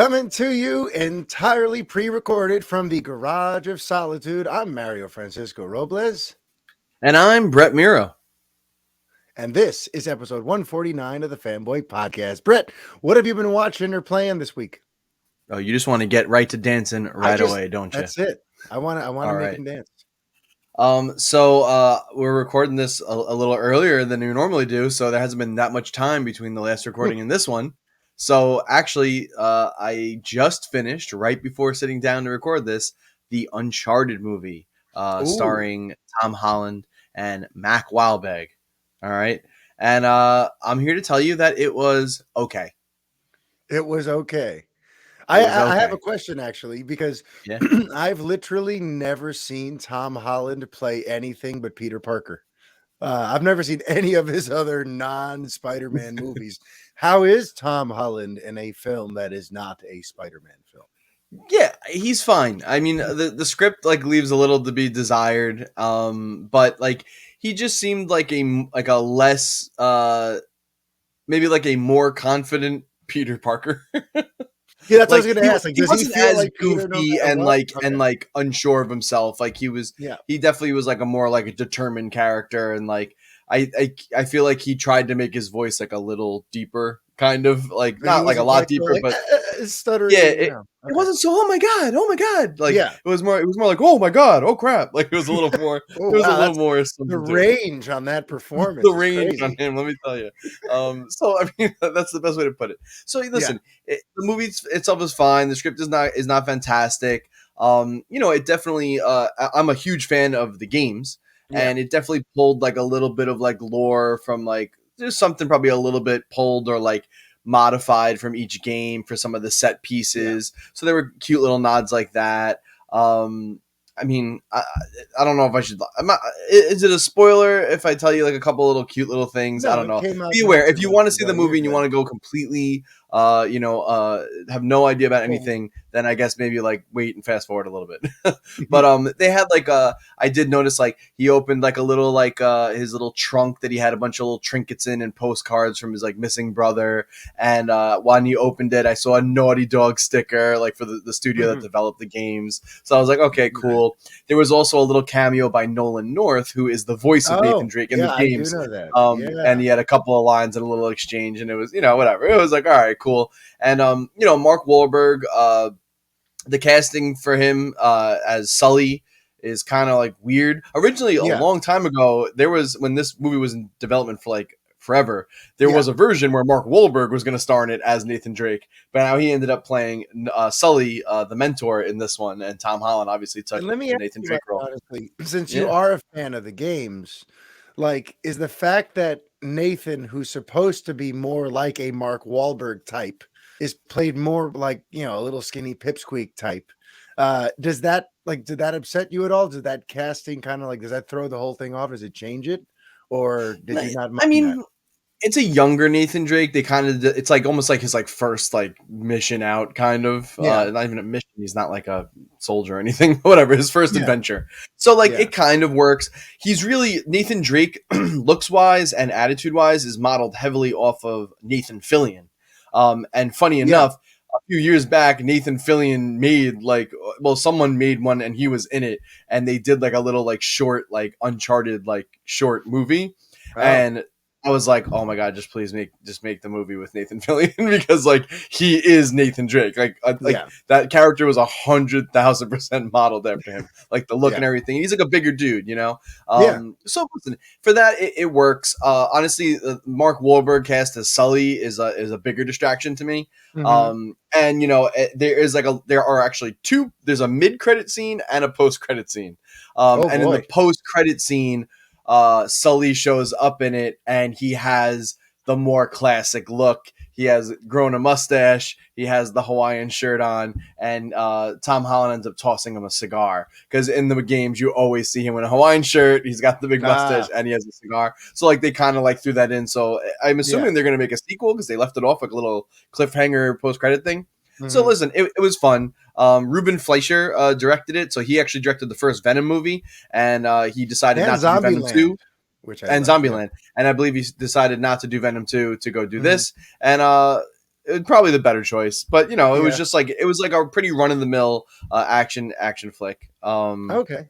Coming to you entirely pre-recorded from the Garage of Solitude, I'm Mario Francisco Robles. And I'm Brett Miro. And this is episode 149 of the Fanboy Podcast. Brett, what have you been watching or playing this week? Oh, you just want to get right to dancing right away, don't you? That's it. I want to make him dance. So we're recording this a little earlier than we normally do, so there hasn't been that much time between the last recording and this one. So actually, I just finished, right before sitting down to record this, the Uncharted movie, starring Tom Holland and Mac Wahlberg. All right. And I'm here to tell you that it was okay. It was okay. I have a question, actually, because I've literally never seen Tom Holland play anything but Peter Parker. I've never seen any of his other non-Spider-Man movies. How is Tom Holland in a film that is not a Spider-Man film? Yeah, he's fine. I mean, the script leaves a little to be desired. But he just seemed like a less maybe a more confident Peter Parker. Yeah, that's what I was going to ask. He wasn't as goofy and unsure of himself. He definitely was a more a determined character, and I feel like he tried to make his voice a little deeper, kind of not a lot deeper, but stuttering. Yeah, it wasn't so. Oh my god! It was more like, oh my god! Oh crap! It was a little more. It was a little more. The range on that performance. The range on him. Let me tell you. So I mean, that's the best way to put it. So listen, the movie itself is fine. The script is not fantastic. It definitely. I'm a huge fan of the games, and it definitely pulled a little bit of lore from there's something probably a little bit pulled or modified from each game for some of the set pieces. So there were cute little nods like that. I mean, I don't know if I should. Is it a spoiler if I tell you a couple little cute little things? No, I don't know. Be aware if you want to see the movie and you want to go completely, have no idea about anything. Then I guess maybe wait and fast forward a little bit. But they had I did notice he opened a little his little trunk that he had a bunch of little trinkets in and postcards from his missing brother. And when he opened it, I saw a Naughty Dog sticker for the studio that developed the games. So I was like, okay, cool. There was also a little cameo by Nolan North, who is the voice of Nathan Drake in the games. I do know that. And he had a couple of lines and a little exchange, and it was whatever. It was all right, cool. And Mark Wahlberg, the casting for him as Sully is kind of weird. Originally, a long time ago, when this movie was in development for forever, there was a version where Mark Wahlberg was going to star in it as Nathan Drake, but now he ended up playing Sully, the mentor, in this one, and Tom Holland obviously took the Nathan Drake role. Honestly, since you are a fan of the games, is the fact that Nathan, who's supposed to be more like a Mark Wahlberg type, is played more a little skinny pipsqueak type. Does that did that upset you at all? Did that casting kind of does that throw the whole thing off? Does it change it, or did you not? I mean, it's a younger Nathan Drake. They kind of it's almost his first mission out, kind of. Not even a mission. He's not a soldier or anything. Whatever, his first adventure. So it kind of works. He's really Nathan Drake, looks wise and attitude wise, is modeled heavily off of Nathan Fillion. And funny enough, a few years back, Nathan Fillion made someone made one and he was in it, and they did a little short Uncharted short movie, and I was like, oh my god, just please make the movie with Nathan Fillion because he is Nathan Drake. That character was 100,000% modeled after him, the look and everything. He's a bigger dude, So listen, for that it works. Honestly, Mark Wahlberg cast as Sully is a bigger distraction to me. And there are actually two. There's a mid-credit scene and a post-credit scene. In the post-credit scene, Sully shows up in it, and he has the more classic look. He has grown a mustache. He has the Hawaiian shirt on, and Tom Holland ends up tossing him a cigar because in the games you always see him in a Hawaiian shirt. He's got the big mustache and he has a cigar. So they kind of threw that in. So I'm assuming they're going to make a sequel because they left it off a little cliffhanger post-credit thing. Mm-hmm. So listen, it was fun. Ruben Fleischer directed it, so he actually directed the first Venom movie, and he decided not to do Venom 2. Zombieland. And I believe he decided not to do Venom 2 to go do this. And probably the better choice. But it was just like a pretty run of the mill action flick. Okay.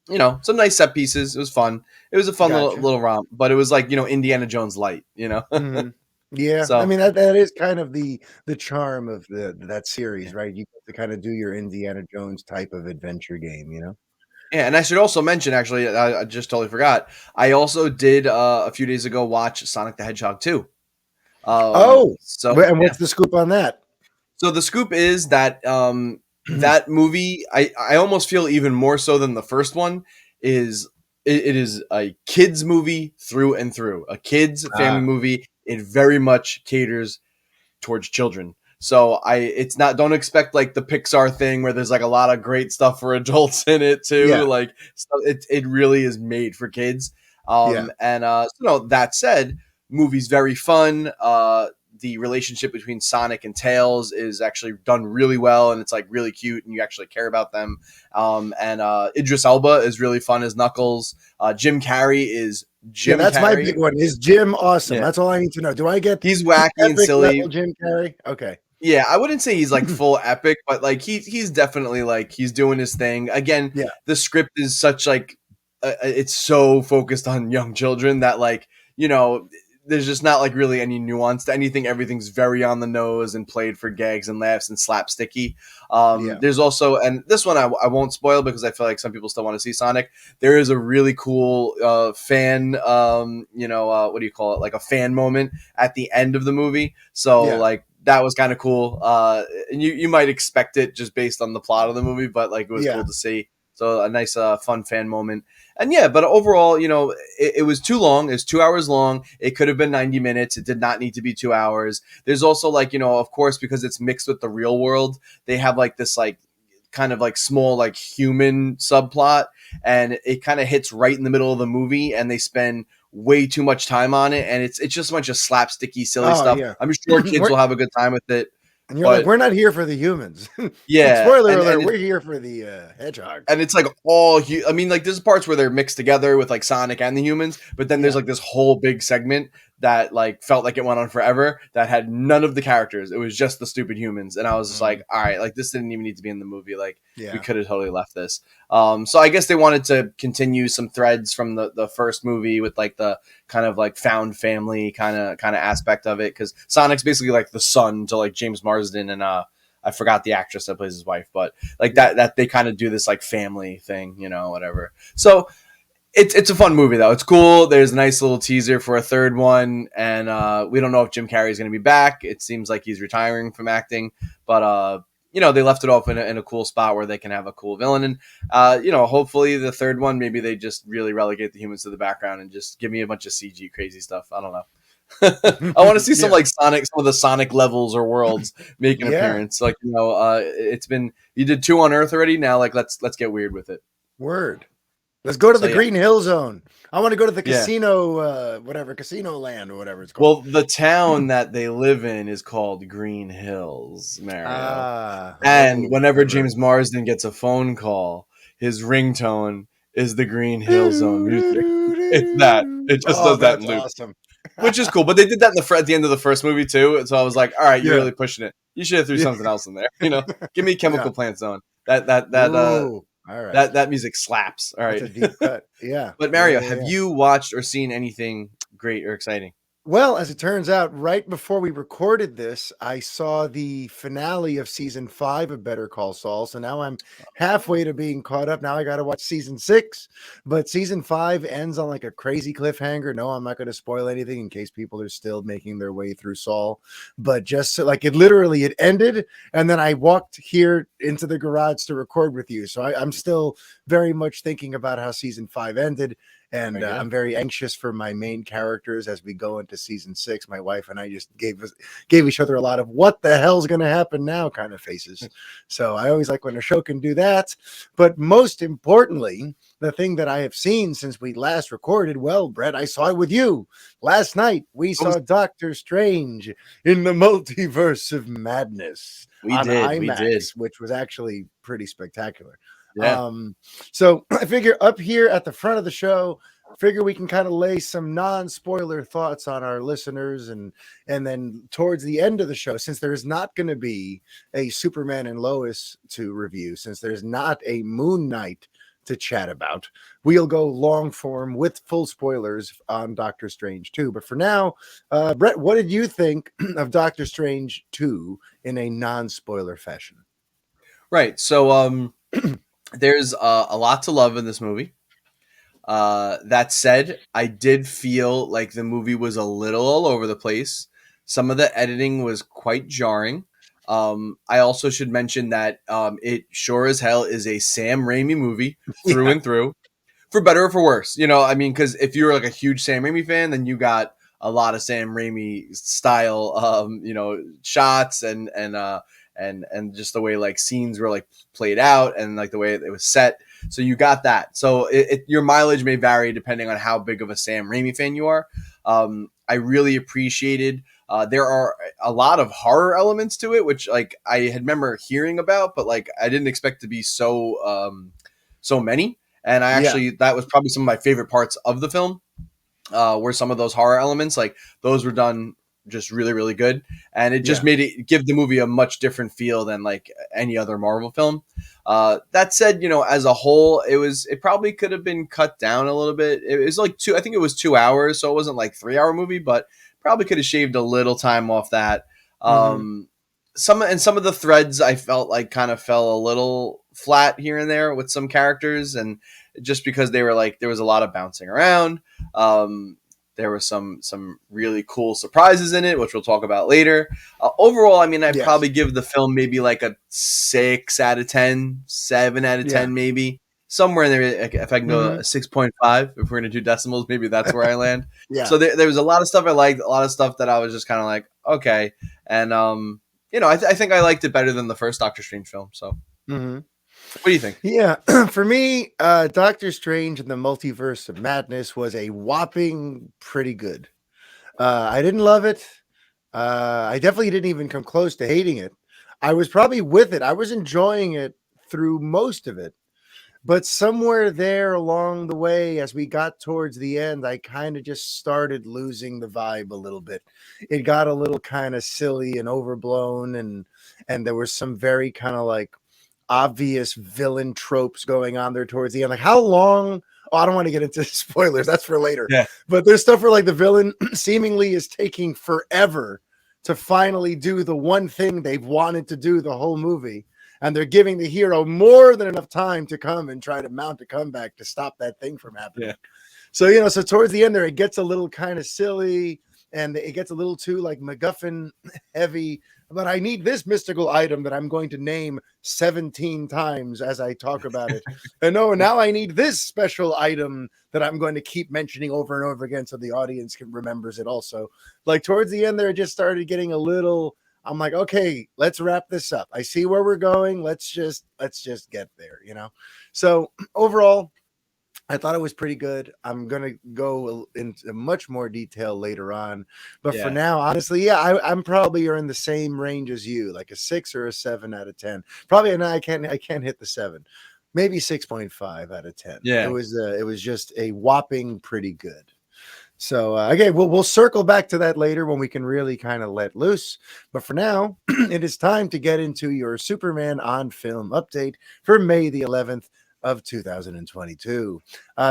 Some nice set pieces. It was fun. It was a fun Gotcha. little romp, but it was like Indiana Jones light. Mm-hmm. Yeah, I So mean that is kind of the charm of that series, right? You get to kind of do your Indiana Jones type of adventure game, yeah, and I should also mention, actually, I just totally forgot. I also did a few days ago watch Sonic the Hedgehog 2. Oh, So and yeah. what's the scoop on that? So the scoop is that that movie, I almost feel even more so than the first one, is it is a kids movie through and through, a kids family movie. It very much caters towards children. So it's not, don't expect like the Pixar thing where there's like a lot of great stuff for adults in it too. Yeah. Like it really is made for kids. Yeah. And that said, movie's very fun. The relationship between Sonic and Tails is actually done really well, and it's like really cute, and you actually care about them. And Idris Elba is really fun as Knuckles. Jim Carrey is Jim. Yeah, that's Carrey. my big one. Is Jim awesome? Yeah. That's all I need to know. Do I get he's wacky and silly level Jim Carrey? Okay. Yeah, I wouldn't say he's like full epic, but like he's definitely like he's doing his thing. Again, Yeah. the script is such like it's so focused on young children that like there's just not like really any nuance to anything. Everything's very on the nose and played for gags and laughs and slapsticky. There's also, and this one I won't spoil because I feel like some people still want to see Sonic. There is a really cool fan, what do you call it? Like a fan moment at the end of the movie. So like that was kind of cool. And you might expect it just based on the plot of the movie, but like it was cool to see. So a nice fun fan moment. And yeah, but overall, it was too long. It's 2 hours long. It could have been 90 minutes. It did not need to be 2 hours. There's also like, of course, because it's mixed with the real world, they have like this like kind of like small like human subplot, and it kind of hits right in the middle of the movie, and they spend way too much time on it, and it's just a bunch of slapsticky, silly stuff. Yeah. I'm sure kids will have a good time with it. And you're like, we're not here for the humans. Yeah. Spoiler alert, we're here for the hedgehog. And it's like I mean, like there's parts where they're mixed together with like Sonic and the humans, but then there's like this whole big segment that like felt like it went on forever that had none of the characters. It was just the stupid humans. And I was just like, all right, like this didn't even need to be in the movie. Like we could have totally left this. So I guess they wanted to continue some threads from the first movie with like the kind of like found family kind of aspect of it. Cause Sonic's basically like the son to like James Marsden and I forgot the actress that plays his wife, but like that they kind of do this like family thing, whatever. So it's a fun movie though. It's cool. There's a nice little teaser for a third one, and we don't know if Jim Carrey is going to be back. It seems like he's retiring from acting, but they left it off in a cool spot where they can have a cool villain, and hopefully the third one, maybe they just really relegate the humans to the background and just give me a bunch of CG crazy stuff. I don't know. I want to see some like some of the Sonic levels or worlds make an appearance. Like it's been, you did 2 on Earth already. Now like let's get weird with it. Word. Let's go to the Green Hill Zone. I want to go to the casino, casino land or whatever it's called. Well, the town that they live in is called Green Hills, Mario. And whenever James Marsden gets a phone call, his ringtone is the Green Hill Zone music. It's that. It just does that in loop. Awesome. Which is cool, but they did that at the end of the first movie too. So I was like, "All right, you're really pushing it. You should have threw something else in there. Give me Chemical Plant Zone. That music slaps. All right, that's a deep cut. Yeah. But Mario, have you watched or seen anything great or exciting? Well, as it turns out, right before we recorded this, I saw the finale of season 5 of Better Call Saul. So now I'm halfway to being caught up. Now I got to watch season 6, but season 5 ends on like a crazy cliffhanger. No, I'm not going to spoil anything in case people are still making their way through Saul, but just so, like it ended. And then I walked here into the garage to record with you. So I'm still very much thinking about how season 5 ended. And I'm very anxious for my main characters as we go into season 6. My wife and I just gave each other a lot of what the hell's going to happen now kind of faces. So I always like when a show can do that. But most importantly, the thing that I have seen since we last recorded, well, Brett, I saw it with you. Last night, we saw Doctor Strange in the Multiverse of Madness on IMAX, which was actually pretty spectacular. Yeah. So I figure up here at the front of the show, figure we can kind of lay some non-spoiler thoughts on our listeners, and then towards the end of the show, since there's not going to be a Superman and Lois to review, since there's not a Moon Knight to chat about, we'll go long form with full spoilers on Doctor Strange 2. But for now, Brett, what did you think of Doctor Strange 2 in a non-spoiler fashion? Right. So there's a lot to love in this movie. That said, I did feel like the movie was a little all over the place. Some of the editing was quite jarring. I also should mention that it sure as hell is a Sam Raimi movie through and through, for better or for worse. You know, I mean, because if you're like a huge Sam Raimi fan, then you got a lot of Sam Raimi style, shots and just the way like scenes were like played out and like the way it was set. So you got that. So your mileage may vary depending on how big of a Sam Raimi fan you are. I really appreciated. There are a lot of horror elements to it, which like I had remember hearing about, but like I didn't expect to be so many. And I actually that was probably some of my favorite parts of the film. Were some of those horror elements, like those were done just really, really good. And it just made it give the movie a much different feel than like any other Marvel film. That said, you know, as a whole, it probably could have been cut down a little bit. It was like I think it was 2 hours. So it wasn't like 3-hour movie, but probably could have shaved a little time off that. Some of the threads I felt like kind of fell a little flat here and there with some characters. And just because they were like, there was a lot of bouncing around. There were some really cool surprises in it, which we'll talk about later. Overall, I mean, I'd probably give the film maybe like a 6 out of 10, 7 out of 10, maybe somewhere in there. If I can go a 6.5, if we're going to do decimals, maybe that's where I land. So there was a lot of stuff I liked, a lot of stuff that I was just kind of like, okay. And, I think I liked it better than the first Doctor Strange film. So what do you think? Yeah, for me, Doctor Strange and the Multiverse of Madness was a whopping pretty good. I didn't love it. I definitely didn't even come close to hating it. I was probably with it. I was enjoying it through most of it. But somewhere there along the way, as we got towards the end, I kind of just started losing the vibe a little bit. It got a little kind of silly and overblown, and there was some very kind of like obvious villain tropes going on there towards the end. Like how long? Oh, I don't want to get into spoilers. That's for later. Yeah. But there's stuff where like the villain seemingly is taking forever to finally do the one thing they've wanted to do the whole movie. And they're giving the hero more than enough time to come and try to mount a comeback to stop that thing from happening. Yeah. So, so towards the end there, it gets a little kind of silly and it gets a little too like MacGuffin heavy. But I need this mystical item that I'm going to name 17 times as I talk about it. And now I need this special item that I'm going to keep mentioning over and over again so the audience remembers it also. Like towards the end there, it just started getting a little, I'm like, okay, let's wrap this up. I see where we're going. Let's just get there, So overall, I thought it was pretty good. I'm going to go into much more detail later on. But for now, honestly, I'm probably in the same range as you, like a 6 or a 7 out of 10. Probably, no, I can't hit the 7. Maybe 6.5 out of 10. Yeah. It was just a whopping pretty good. So, okay, we'll circle back to that later when we can really kind of let loose. But for now, it is time to get into your Superman on film update for May the 11th. Of 2022.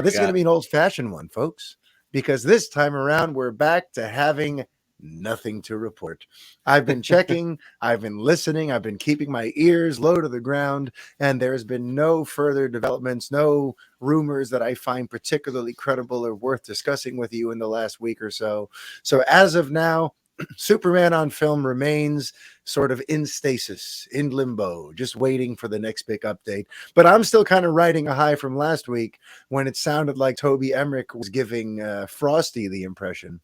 This is going to be an old-fashioned one, folks, because this time around we're back to having nothing to report. I've been checking, I've been listening, I've been keeping my ears low to the ground, and there's been no further developments, no rumors that I find particularly credible or worth discussing with you in the last week or so. So as of now, Superman on film remains sort of in stasis, in limbo, just waiting for the next big update. But I'm still kind of riding a high from last week when it sounded like Toby Emmerich was giving Frosty the impression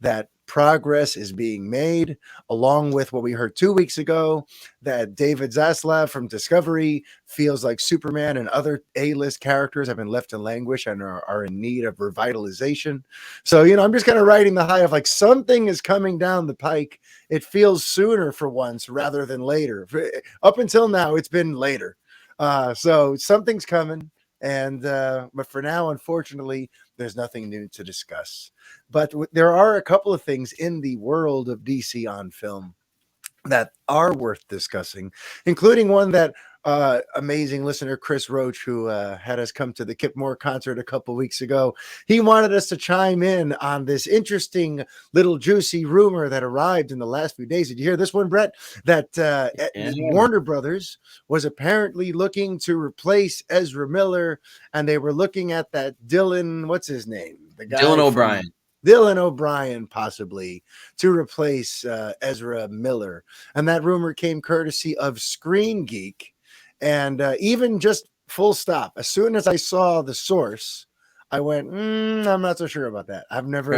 that progress is being made, along with what we heard 2 weeks ago, that David Zaslav from Discovery feels like Superman and other A-list characters have been left in languish and are in need of revitalization. So, I'm just kind of riding the high of like something is coming down the pike. It feels sooner for once rather than later. Up until now, it's been later. So something's coming. And but for now, unfortunately, there's nothing new to discuss. But there are a couple of things in the world of DC on film that are worth discussing, including one that amazing listener Chris Roach, who had us come to the Kip Moore concert a couple weeks ago, he wanted us to chime in on this interesting little juicy rumor that arrived in the last few days. Did you hear this one, Brett? That Warner Brothers was apparently looking to replace Ezra Miller, and they were looking at that Dylan, what's his name? The guy Dylan O'Brien. Dylan O'Brien, possibly, to replace Ezra Miller. And that rumor came courtesy of Screen Geek. And even just full stop, as soon as I saw the source, I went, I'm not so sure about that. I've never,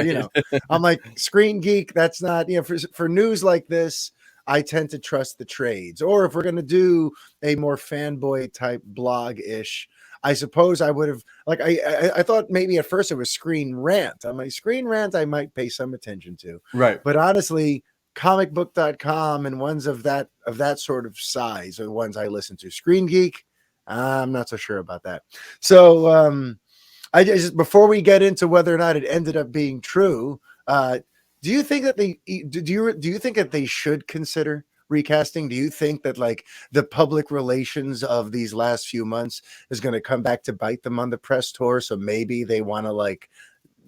I'm like, Screen Geek, that's not, for news like this, I tend to trust the trades. Or if we're going to do a more fanboy type blog-ish, I suppose I would have, like, I thought maybe at first it was Screen Rant. I'm like, Screen Rant I might pay some attention to. Right. But honestly, comicbook.com and ones of that sort of size are the ones I listen to. Screen Geek, I'm not so sure about that. So I just, before we get into whether or not it ended up being true, do you think that do you think that they should consider recasting? Do you think that like the public relations of these last few months is going to come back to bite them on the press tour? So maybe they want to like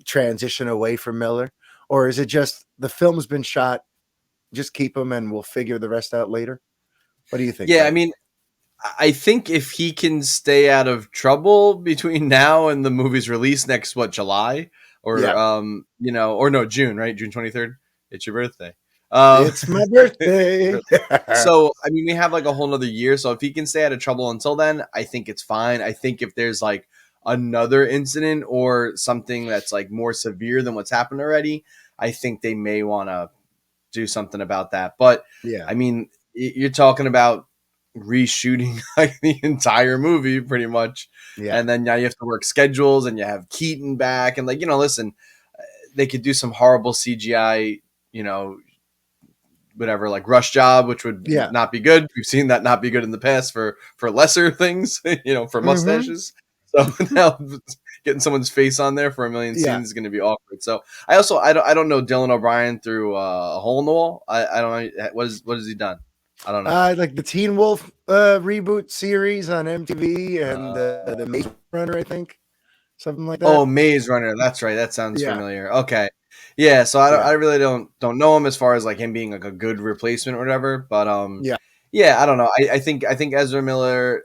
transition away from Miller, or is it just the film's been shot, just keep them and we'll figure the rest out later? What do you think? Yeah, Brad? I mean, I think if he can stay out of trouble between now and the movie's release next, July or or no, June, right? June 23rd. It's your birthday. It's my birthday. So, I mean, we have like a whole nother year. So if he can stay out of trouble until then, I think it's fine. I think if there's like another incident or something that's like more severe than what's happened already, I think they may want to do something about that. But yeah, I mean, you're talking about reshooting like the entire movie pretty much. Yeah. And then now you have to work schedules and you have Keaton back and like, listen, they could do some horrible CGI, whatever, like Rush Job, which would not be good. We've seen that not be good in the past for lesser things, for mustaches. So now getting someone's face on there for a million scenes is going to be awkward. So I don't know Dylan O'Brien through a hole in the wall. I don't know what has he done. I don't know. Like the Teen Wolf reboot series on MTV and the Maze Runner, I think, something like that. Oh, Maze Runner. That's right. That sounds familiar. Okay. Yeah, so I really don't know him as far as like him being like a good replacement or whatever, but I don't know. I think Ezra Miller,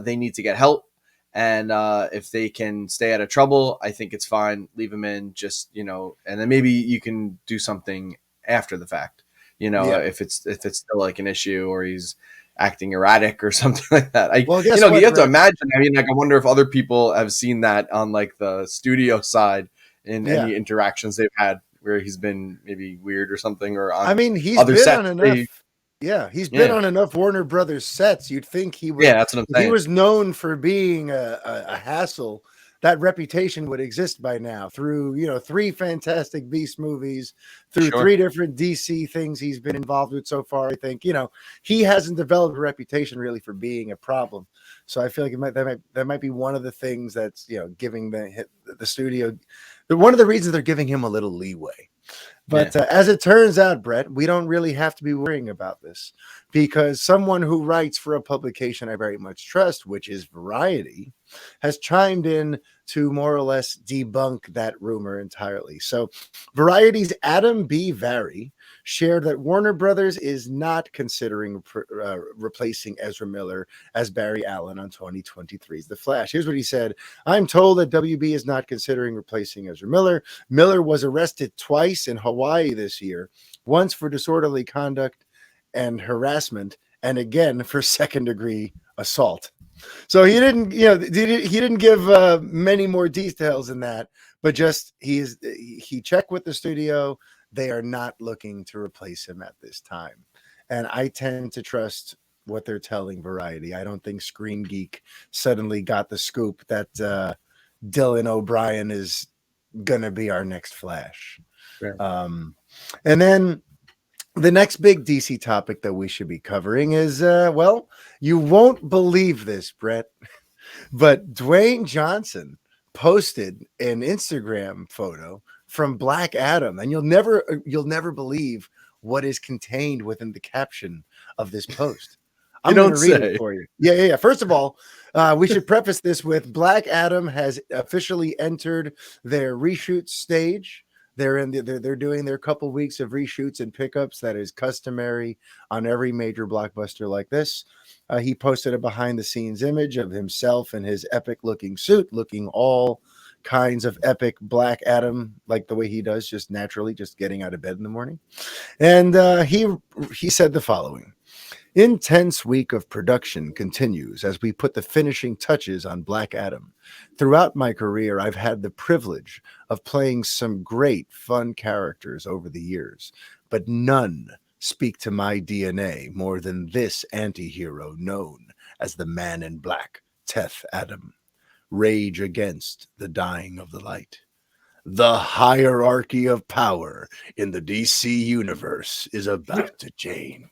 they need to get help, and if they can stay out of trouble, I think it's fine. Leave him in, just and then maybe you can do something after the fact. If it's still like an issue or he's acting erratic or something like that. You have to imagine. I mean, like I wonder if other people have seen that on like the studio side. In any interactions they've had where he's been maybe weird or something or on he's other been sets. On enough. He's been on enough Warner Brothers sets. You'd think he would. Yeah, that's what I'm saying. He was known for being a hassle. That reputation would exist by now through 3 Fantastic Beasts movies, through 3 different DC things he's been involved with so far. I think he hasn't developed a reputation really for being a problem. So I feel like that might be one of the things that's giving the studio. One of the reasons they're giving him a little leeway. But as it turns out, Brett, we don't really have to be worrying about this because someone who writes for a publication I very much trust, which is Variety, has chimed in to more or less debunk that rumor entirely. So Variety's Adam B. Vary shared that Warner Brothers is not considering replacing Ezra Miller as Barry Allen on 2023's The Flash. Here's what he said. I'm told that WB is not considering replacing Ezra Miller. Miller was arrested twice in Hawaii this year, once for disorderly conduct and harassment, and again for second-degree assault. So he didn't, he didn't give many more details than that, but just he checked with the studio. They are not looking to replace him at this time. And I tend to trust what they're telling Variety. I don't think Screen Geek suddenly got the scoop that Dylan O'Brien is going to be our next Flash. Right. And then the next big DC topic that we should be covering is, you won't believe this, Brett. But Dwayne Johnson posted an Instagram photo from Black Adam, and you'll never believe what is contained within the caption of this post. You I'm going to don't read it say. for you. Yeah. First of all, we should preface this with Black Adam has officially entered their reshoot stage. They're doing their couple weeks of reshoots and pickups that is customary on every major blockbuster like this. He posted a behind the scenes image of himself in his epic looking suit, looking all kinds of epic Black Adam, like the way he does, just naturally, just getting out of bed in the morning. And he said the following. Intense week of production continues as we put the finishing touches on Black Adam. Throughout my career, I've had the privilege of playing some great, fun characters over the years, but none speak to my DNA more than this anti-hero known as the Man in Black, Teth Adam. Rage against the dying of the light. The hierarchy of power in the DC universe is about to change.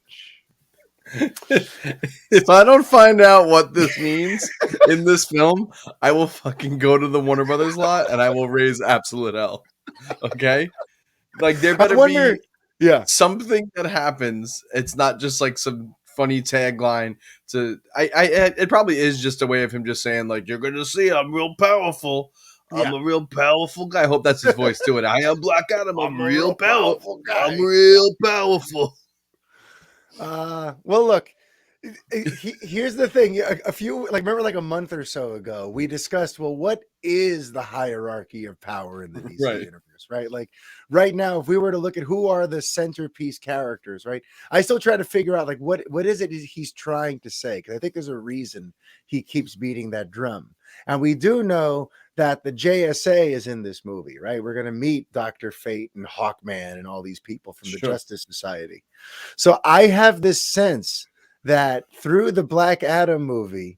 If I don't find out what this means in this film, I will fucking go to the Warner Brothers lot and I will raise absolute hell. Okay? Like there better be something that happens. It's not just like some funny tagline to it probably is just a way of him just saying like you're gonna see I'm real powerful. I'm a real powerful guy. I hope that's his voice too. And I am Black Adam. I'm real powerful guy. I'm real powerful. Well, look, here's the thing. A few, remember like a month or so ago, we discussed, well, what is the hierarchy of power in the DC universe, right? Like right now, if we were to look at who are the centerpiece characters, right? I still try to figure out like what is it he's trying to say? Because I think there's a reason he keeps beating that drum. And we do know that the JSA is in this movie, right? We're going to meet Dr. Fate and Hawkman and all these people from the Justice Society. So I have this sense that through the Black Adam movie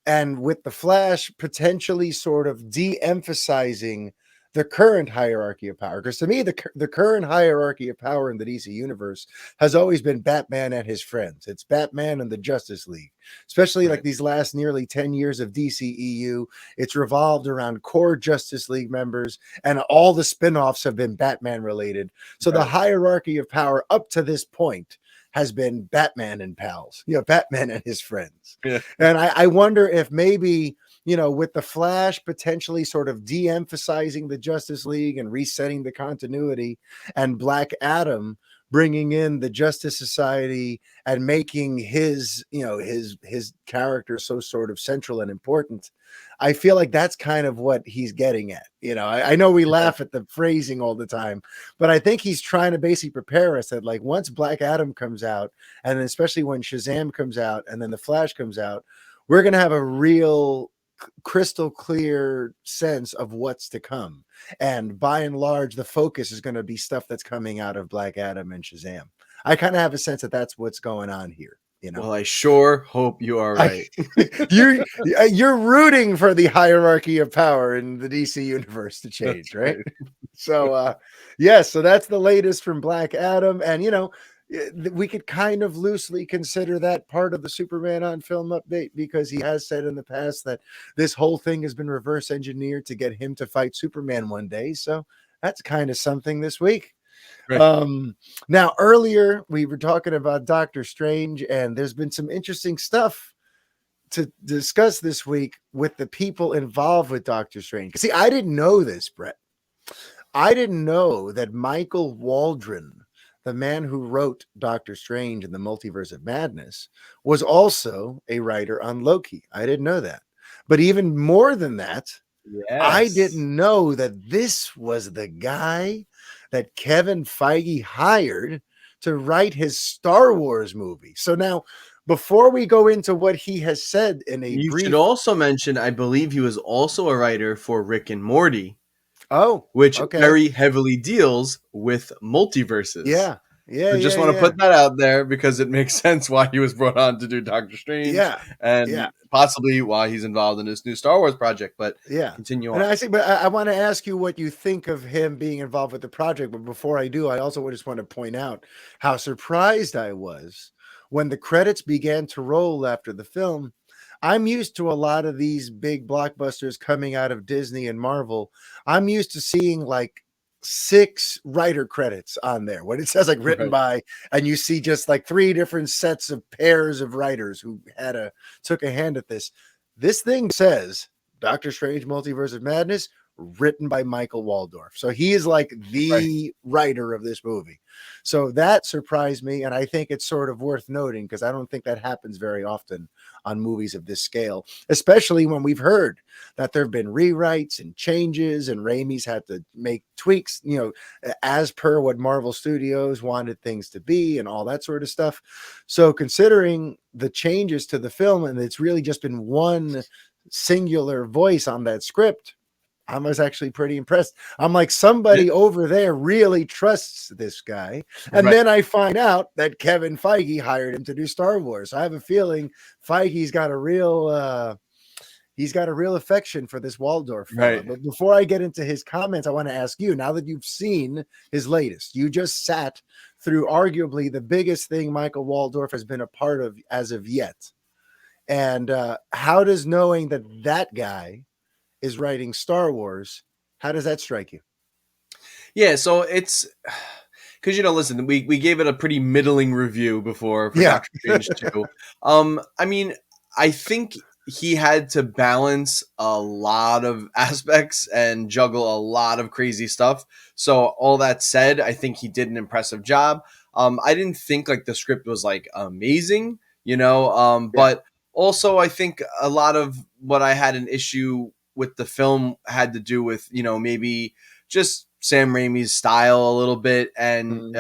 and with the Flash potentially sort of de-emphasizing the current hierarchy of power, because to me, the current hierarchy of power in the DC universe has always been Batman and his friends. It's Batman and the Justice League, especially like these last nearly 10 years of DCEU. It's revolved around core Justice League members, and all the spinoffs have been Batman related. So the hierarchy of power up to this point has been Batman and pals, Batman and his friends. Yeah. And I wonder if maybe, with the Flash potentially sort of de-emphasizing the Justice League and resetting the continuity, and Black Adam bringing in the Justice Society and making his character so sort of central and important, I feel like that's kind of what he's getting at. I know we laugh at the phrasing all the time, but I think he's trying to basically prepare us that like once Black Adam comes out, and then especially when Shazam comes out and then the Flash comes out, we're going to have a real crystal clear sense of what's to come. And by and large, the focus is going to be stuff that's coming out of Black Adam and Shazam. I kind of have a sense that that's what's going on here. Well, I sure hope you are right. You're rooting for the hierarchy of power in the DC universe to change, right? So, so that's the latest from Black Adam. And, we could kind of loosely consider that part of the Superman on Film update, because he has said in the past that this whole thing has been reverse engineered to get him to fight Superman one day. So that's kind of something this week. Now, earlier we were talking about Doctor Strange, and there's been some interesting stuff to discuss this week with the people involved with Doctor Strange. See, I didn't know this, Brett. I didn't know that Michael Waldron, the man who wrote Doctor Strange and the Multiverse of Madness, was also a writer on Loki. I didn't know that. But even more than that, I didn't know that this was the guy that Kevin Feige hired to write his Star Wars movie. So now, before we go into what he has said in a you should also mention, I believe he was also a writer for Rick and Morty. Which very heavily deals with multiverses. So just want to put that out there because it makes sense why he was brought on to do Doctor Strange, and possibly why he's involved in this new Star Wars project. But continue on. And I want to ask you what you think of him being involved with the project. But before I do, I also just want to point out how surprised I was when the credits began to roll after the film. I'm used to a lot of these big blockbusters coming out of Disney and Marvel. I'm used to seeing like 6 writer credits on there when it says like written Right. by, and you see just like 3 different sets of pairs of writers who took a hand at this. This thing says Doctor Strange Multiverse of Madness, written by Michael Waldorf. So he is like the writer of this movie. So that surprised me. And I think it's sort of worth noting because I don't think that happens very often on movies of this scale, especially when we've heard that there have been rewrites and changes and Raimi's had to make tweaks, as per what Marvel Studios wanted things to be and all that sort of stuff. So considering the changes to the film, and it's really just been one singular voice on that script, I was actually pretty impressed. I'm like, somebody over there really trusts this guy. And then I find out that Kevin Feige hired him to do Star Wars. I have a feeling Feige's got a real affection for this Waldorf fella. But before I get into his comments, I want to ask you, now that you've seen his latest, you just sat through arguably the biggest thing Michael Waldorf has been a part of as of yet. And how does knowing that guy is writing Star Wars, how does that strike you? Yeah, so it's because listen, we gave it a pretty middling review before for Doctor Strange 2. I mean, I think he had to balance a lot of aspects and juggle a lot of crazy stuff. So all that said, I think he did an impressive job. I didn't think like the script was like amazing, but also I think a lot of what I had an issue with the film had to do with, maybe just Sam Raimi's style a little bit and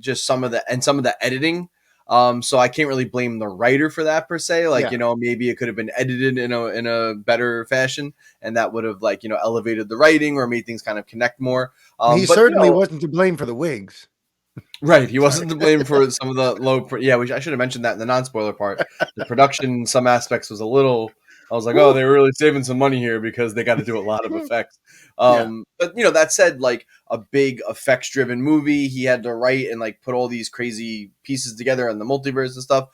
just some of the editing. So I can't really blame the writer for that per se. Like, maybe it could have been edited in a better fashion and that would have elevated the writing or made things kind of connect more. He certainly wasn't to blame for the wigs. Right. He wasn't to blame for some of the low. I should have mentioned that in the non-spoiler part. The production in some aspects was a little, I was like, oh, they were really saving some money here because they got to do a lot of effects. But that said, like a big effects driven movie, he had to write and like put all these crazy pieces together in the multiverse and stuff.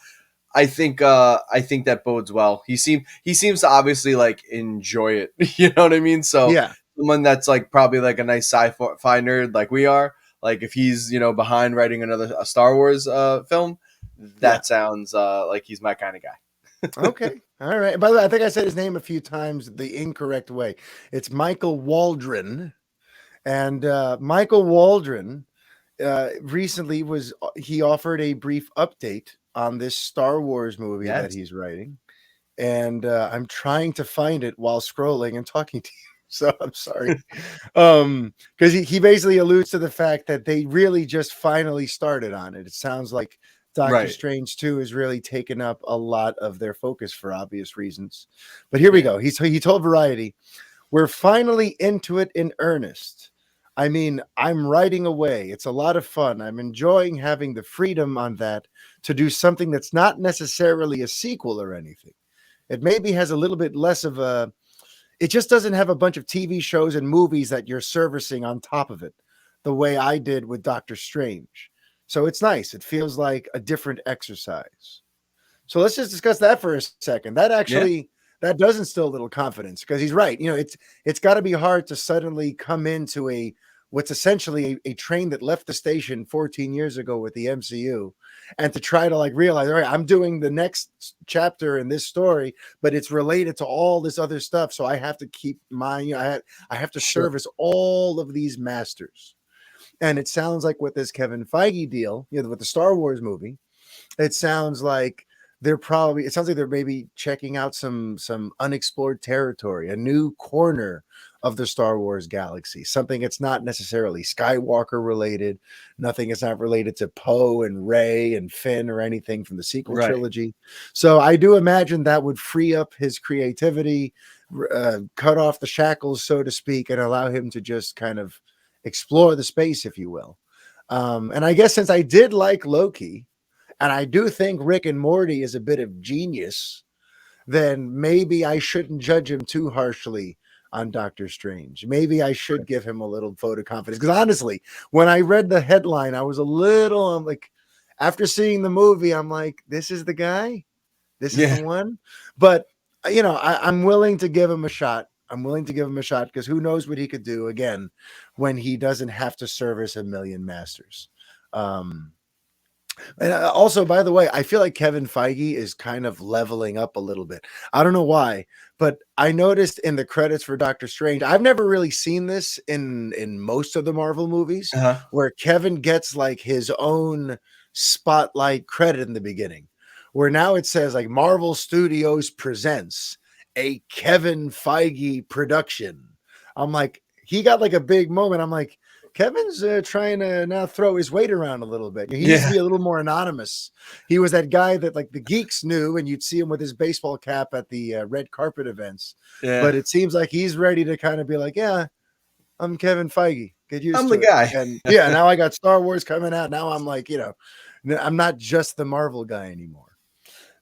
I think that bodes well. He seems to obviously like enjoy it. You know what I mean? So someone that's like probably like a nice sci-fi nerd like we are, like if he's behind writing a Star Wars film, that sounds like he's my kind of guy. Okay. All right. By the way, I think I said his name a few times the incorrect way. It's Michael Waldron. And Michael Waldron recently he offered a brief update on this Star Wars movie that he's writing. And I'm trying to find it while scrolling and talking to you. So I'm sorry. Because he basically alludes to the fact that they really just finally started on it. It sounds like Doctor Strange 2 has really taken up a lot of their focus for obvious reasons. But here we go. He told Variety, "We're finally into it in earnest. I mean, I'm writing away. It's a lot of fun. I'm enjoying having the freedom on that to do something that's not necessarily a sequel or anything. It maybe has a little bit less of a... It just doesn't have a bunch of TV shows and movies that you're servicing on top of it, the way I did with Doctor Strange. So it's nice. It feels like a different exercise." So let's just discuss that for a second. That actually, that does instill a little confidence because he's right. It's got to be hard to suddenly come into what's essentially a train that left the station 14 years ago with the MCU and to try to like realize, all right, I'm doing the next chapter in this story, but it's related to all this other stuff. So I have to keep I have to service all of these masters. And it sounds like with this Kevin Feige deal, with the Star Wars movie, it sounds like they're maybe checking out some unexplored territory, a new corner of the Star Wars galaxy, something that's not necessarily Skywalker related, nothing that's not related to Poe and Rey and Finn or anything from the sequel trilogy. So I do imagine that would free up his creativity, cut off the shackles, so to speak, and allow him to just kind of explore the space, if you will. And I guess since I did like Loki, and I do think Rick and Morty is a bit of genius, then maybe I shouldn't judge him too harshly on Doctor Strange. Maybe I should give him a little vote of confidence. Because honestly, when I read the headline, I was I'm like, after seeing the movie, I'm like, this is the guy? This is the one? But I'm willing to give him a shot. I'm willing to give him a shot because who knows what he could do again when he doesn't have to service a million masters. Um, and also, by the way, I feel like Kevin Feige is kind of leveling up a little bit. I don't know why, but I noticed in the credits for Doctor Strange, I've never really seen this in most of the Marvel movies, Uh-huh. where Kevin gets like his own spotlight credit in the beginning, where now it says like Marvel Studios presents a Kevin Feige production. I'm like, he got like a big moment. I'm like, Kevin's trying to now throw his weight around a little bit. He used to Yeah. be a little more anonymous. He was that guy that like the geeks knew, and you'd see him with his baseball cap at the red carpet events. Yeah. But it seems like he's ready to kind of be like, yeah, I'm Kevin Feige. Get used I'm the to it. guy. And yeah, now I got Star Wars coming out. Now I'm like, I'm not just the Marvel guy anymore.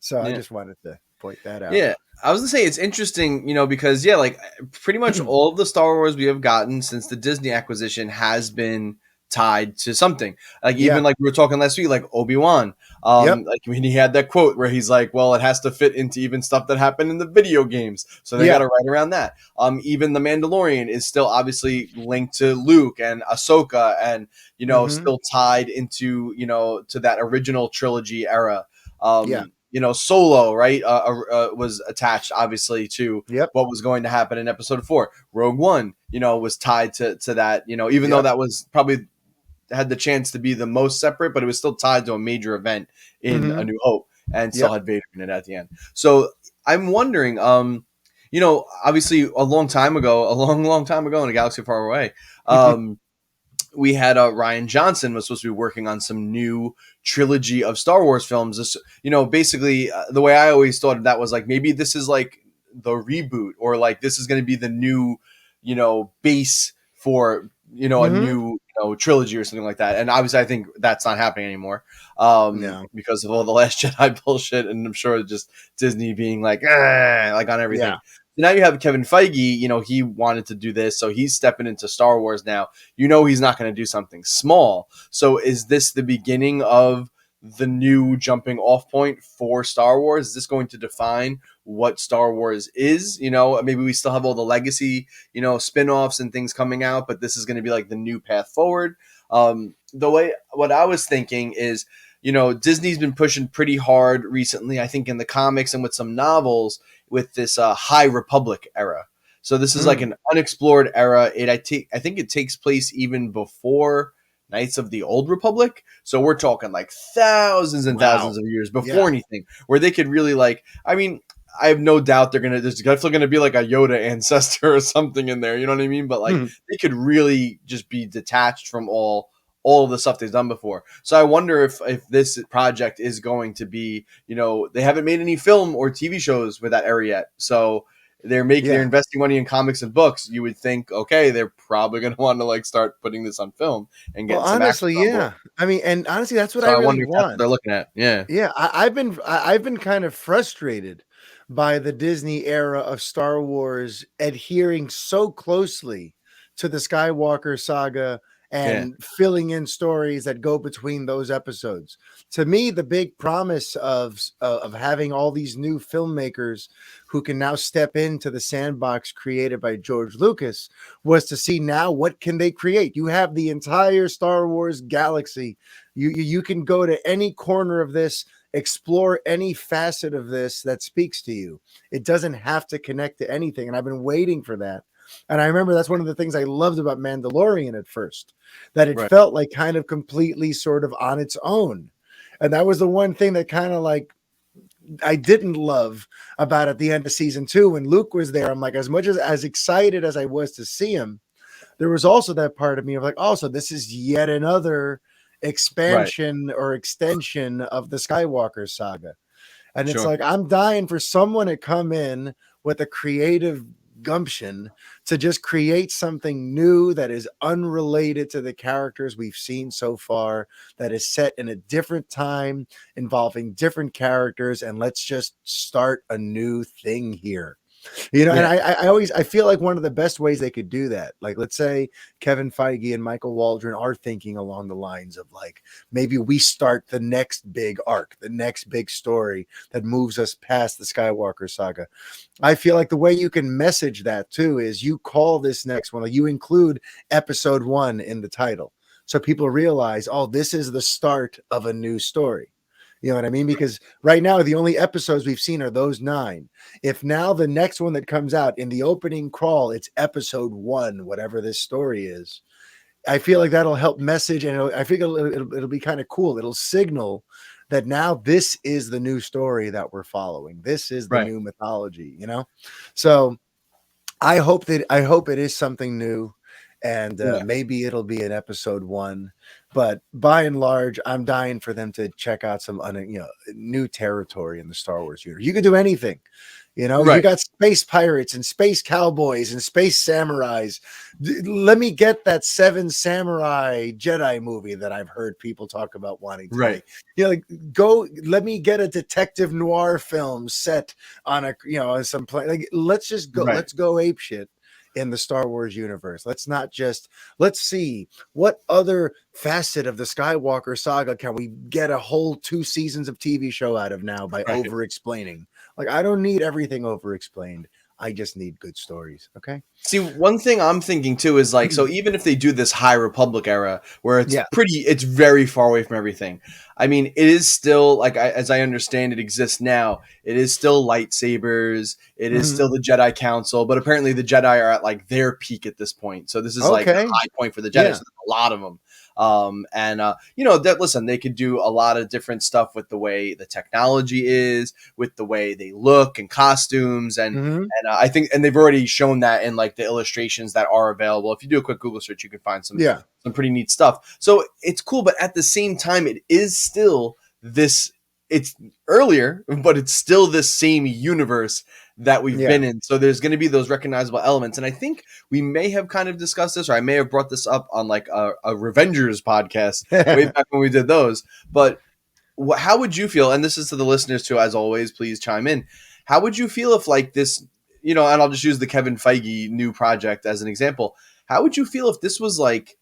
So I Yeah. just wanted to point that out. Yeah. I was gonna say it's interesting, because like pretty much all of the Star Wars we have gotten since the Disney acquisition has been tied to something. Like Yeah. even like we were talking last week, like Obi-Wan. Yep. Like when he had that quote where he's like, well, it has to fit into even stuff that happened in the video games. So they Yeah. gotta write around that. Even the Mandalorian is still obviously linked to Luke and Ahsoka and still tied into, to that original trilogy era. Yeah. Solo, right, was attached obviously to Yep. what was going to happen in episode 4. Rogue One, was tied to that, even though Yep. that was probably had the chance to be the most separate, but it was still tied to a major event in A New Hope and still had Vader in it at the end. So I'm wondering, obviously a long time ago in a galaxy far away, we had Ryan Johnson was supposed to be working on some new trilogy of Star Wars films. This, basically the way I always thought of that was like maybe this is like the reboot, or like this is going to be the new, base for a new trilogy or something like that. And obviously, I think that's not happening anymore No. because of all the Last Jedi bullshit, and I'm sure just Disney being like like on everything. Yeah. Now you have Kevin Feige, he wanted to do this, so he's stepping into Star Wars now. He's not going to do something small. So is this the beginning of the new jumping off point for Star Wars? Is this going to define what Star Wars is? Maybe we still have all the legacy, spin-offs and things coming out, but this is going to be like the new path forward. What I was thinking is, Disney's been pushing pretty hard recently, I think, in the comics and with some novels with this High Republic era. So this is like an unexplored era. I think it takes place even before Knights of the Old Republic. So we're talking like thousands and thousands of years before anything, where they could really like, I mean, I have no doubt there's definitely going to be like a Yoda ancestor or something in there. You know what I mean? But like they could really just be detached from all of the stuff they've done before. So I wonder if this project is going to be, they haven't made any film or TV shows with that era yet. So they're investing money in comics and books. You would think, okay, they're probably going to want to like start putting this on film and get some honestly, actors on board. I mean, and honestly, that's what So I I really wonder if that's what want. they're looking at. Yeah. Yeah, I've been kind of frustrated by the Disney era of Star Wars adhering so closely to the Skywalker saga Yeah. and filling in stories that go between those episodes. To me, the big promise of having all these new filmmakers who can now step into the sandbox created by George Lucas was to see now what can they create. You have the entire Star Wars galaxy. You can go to any corner of this, explore any facet of this that speaks to you. It doesn't have to connect to anything. And I've been waiting for that. And I remember that's one of the things I loved about Mandalorian at first, that it felt like kind of completely sort of on its own. And that was the one thing that kind of like I didn't love about at the end of season 2 when Luke was there. I'm like, as much as excited as I was to see him, there was also that part of me of like, oh, so this is yet another expansion or extension of the Skywalker saga. And it's like, I'm dying for someone to come in with a creative gumption to just create something new that is unrelated to the characters we've seen so far, that is set in a different time, involving different characters, and let's just start a new thing here. And I feel like one of the best ways they could do that, like let's say Kevin Feige and Michael Waldron are thinking along the lines of like, maybe we start the next big arc, the next big story that moves us past the Skywalker saga. I feel like the way you can message that too is you call this next one, like you include episode 1 in the title. So people realize, oh, this is the start of a new story. You know what I mean? Because right now, the only episodes we've seen are those 9. If now the next one that comes out in the opening crawl, it's episode 1, whatever this story is, I feel like that'll help message. And I think it'll be kind of cool. It'll signal that now this is the new story that we're following. This is the new mythology, So I hope it is something new. And maybe it'll be an episode 1, but by and large, I'm dying for them to check out some new territory in the Star Wars universe. You could do anything, you got space pirates and space cowboys and space samurais. Let me get that 7 Samurai Jedi movie that I've heard people talk about wanting to make. Let me get a detective noir film set on on some plane. Like, let's just go. Let's go apeshit in the Star Wars universe. Let's see what other facet of the Skywalker saga can we get a whole 2 seasons of TV show out of now by over explaining. Like, I don't need everything over explained. I just need good stories. Okay. See, one thing I'm thinking too is like, so even if they do this High Republic era where it's very far away from everything. I mean, it is still like, as I understand it exists now, it is still lightsabers. It is still the Jedi Council, but apparently the Jedi are at like their peak at this point. So this is like a high point for the Jedi. So there's a lot of them. Listen, they could do a lot of different stuff with the way the technology is, with the way they look and costumes. And I think, and they've already shown that in like the illustrations that are available. If you do a quick Google search, you can find some pretty neat stuff. So it's cool. But at the same time, it is still it's earlier, but it's still this same universe that we've been in. So there's going to be those recognizable elements. And I think we may have kind of discussed this, or I may have brought this up on like a Revengers podcast way back when we did those. But how would you feel? And this is to the listeners too, as always, please chime in. How would you feel if like this, and I'll just use the Kevin Feige new project as an example. How would you feel if this was like,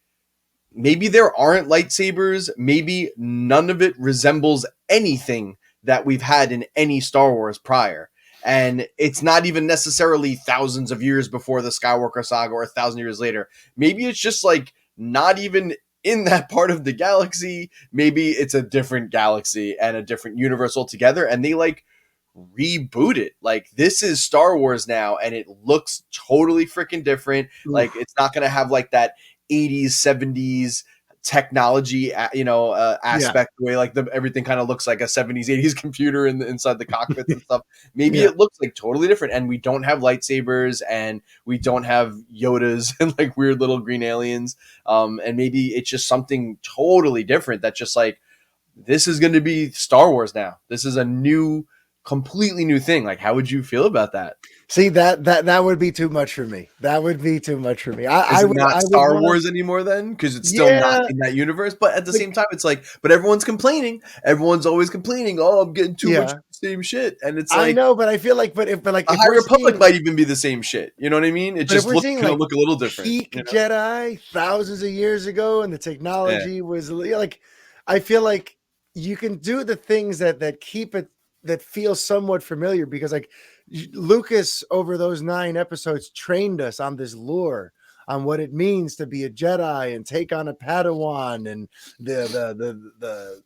maybe there aren't lightsabers, maybe none of it resembles anything that we've had in any Star Wars prior? And it's not even necessarily thousands of years before the Skywalker saga or 1,000 years later. Maybe it's just like not even in that part of the galaxy. Maybe it's a different galaxy and a different universe altogether. And they like reboot it. Like, this is Star Wars now, and it looks totally freaking different. Like, it's not going to have like that 80s, 70s technology, aspect the way like everything kind of looks like a 70s, 80s computer inside the cockpits and stuff. Maybe it looks like totally different, and we don't have lightsabers, and we don't have Yodas and like weird little green aliens. And maybe it's just something totally different that just like, this is going to be Star Wars now. This is a completely new thing. Like, how would you feel about that? See, that would be too much for me. That would be too much for me. I would not Star Wars anymore then, because it's still not in that universe. But at the same time, it's like, but everyone's complaining. Everyone's always complaining. Oh, I'm getting too much of the same shit. And it's like, I know, but I feel like, but like the High Republic might even be the same shit. You know what I mean? It just looks going to look a little different. Peak Jedi thousands of years ago, and the technology was like, I feel like you can do the things that keep it, that feel somewhat familiar, because like Lucas over those 9 episodes trained us on this lore, on what it means to be a Jedi and take on a Padawan, and the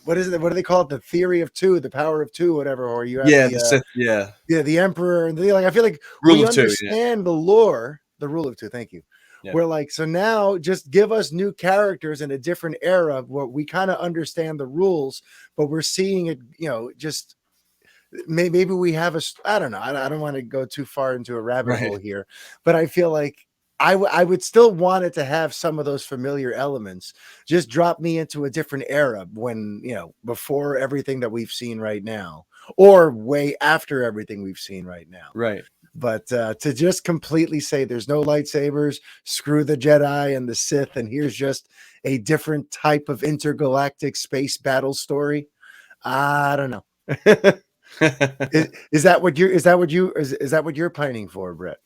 what is it? What do they call it? The theory of 2, the power of 2, whatever. Or you have the Sith, the Emperor, and like, I feel like we understand the lore, the rule of 2. Thank you. Yeah. We're like, so now just give us new characters in a different era where we kind of understand the rules, but we're seeing it, just maybe we have I don't know. I don't want to go too far into a rabbit hole here, but I feel like I would still want it to have some of those familiar elements. Just drop me into a different era when, before everything that we've seen right now, or way after everything we've seen right now. Right. But to just completely say there's no lightsabers, screw the Jedi and the Sith, and here's just a different type of intergalactic space battle story, I don't know. Is that what you're pining for, Brett?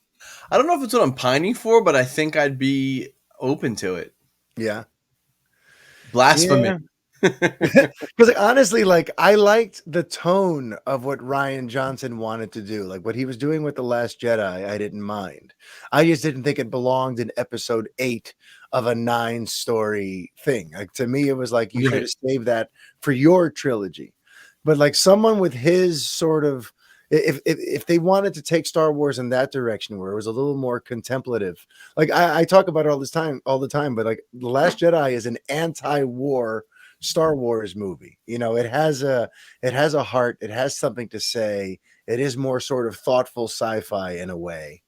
I don't know if it's what I'm pining for, but I think I'd be open to it. Yeah. Blasphemy. Yeah. Because honestly, like I liked the tone of what Rian Johnson wanted to do, like what he was doing with The Last Jedi. I didn't mind. I just didn't think it belonged in episode 8 of a 9-story thing. Like to me, it was like you should have saved that for your trilogy. But like someone with his sort of, if they wanted to take Star Wars in that direction, where it was a little more contemplative, like I talk about it all the time, but like The Last Jedi is an anti-war Star Wars movie. You know, it has a heart, it has something to say. It is more sort of thoughtful sci-fi in a way.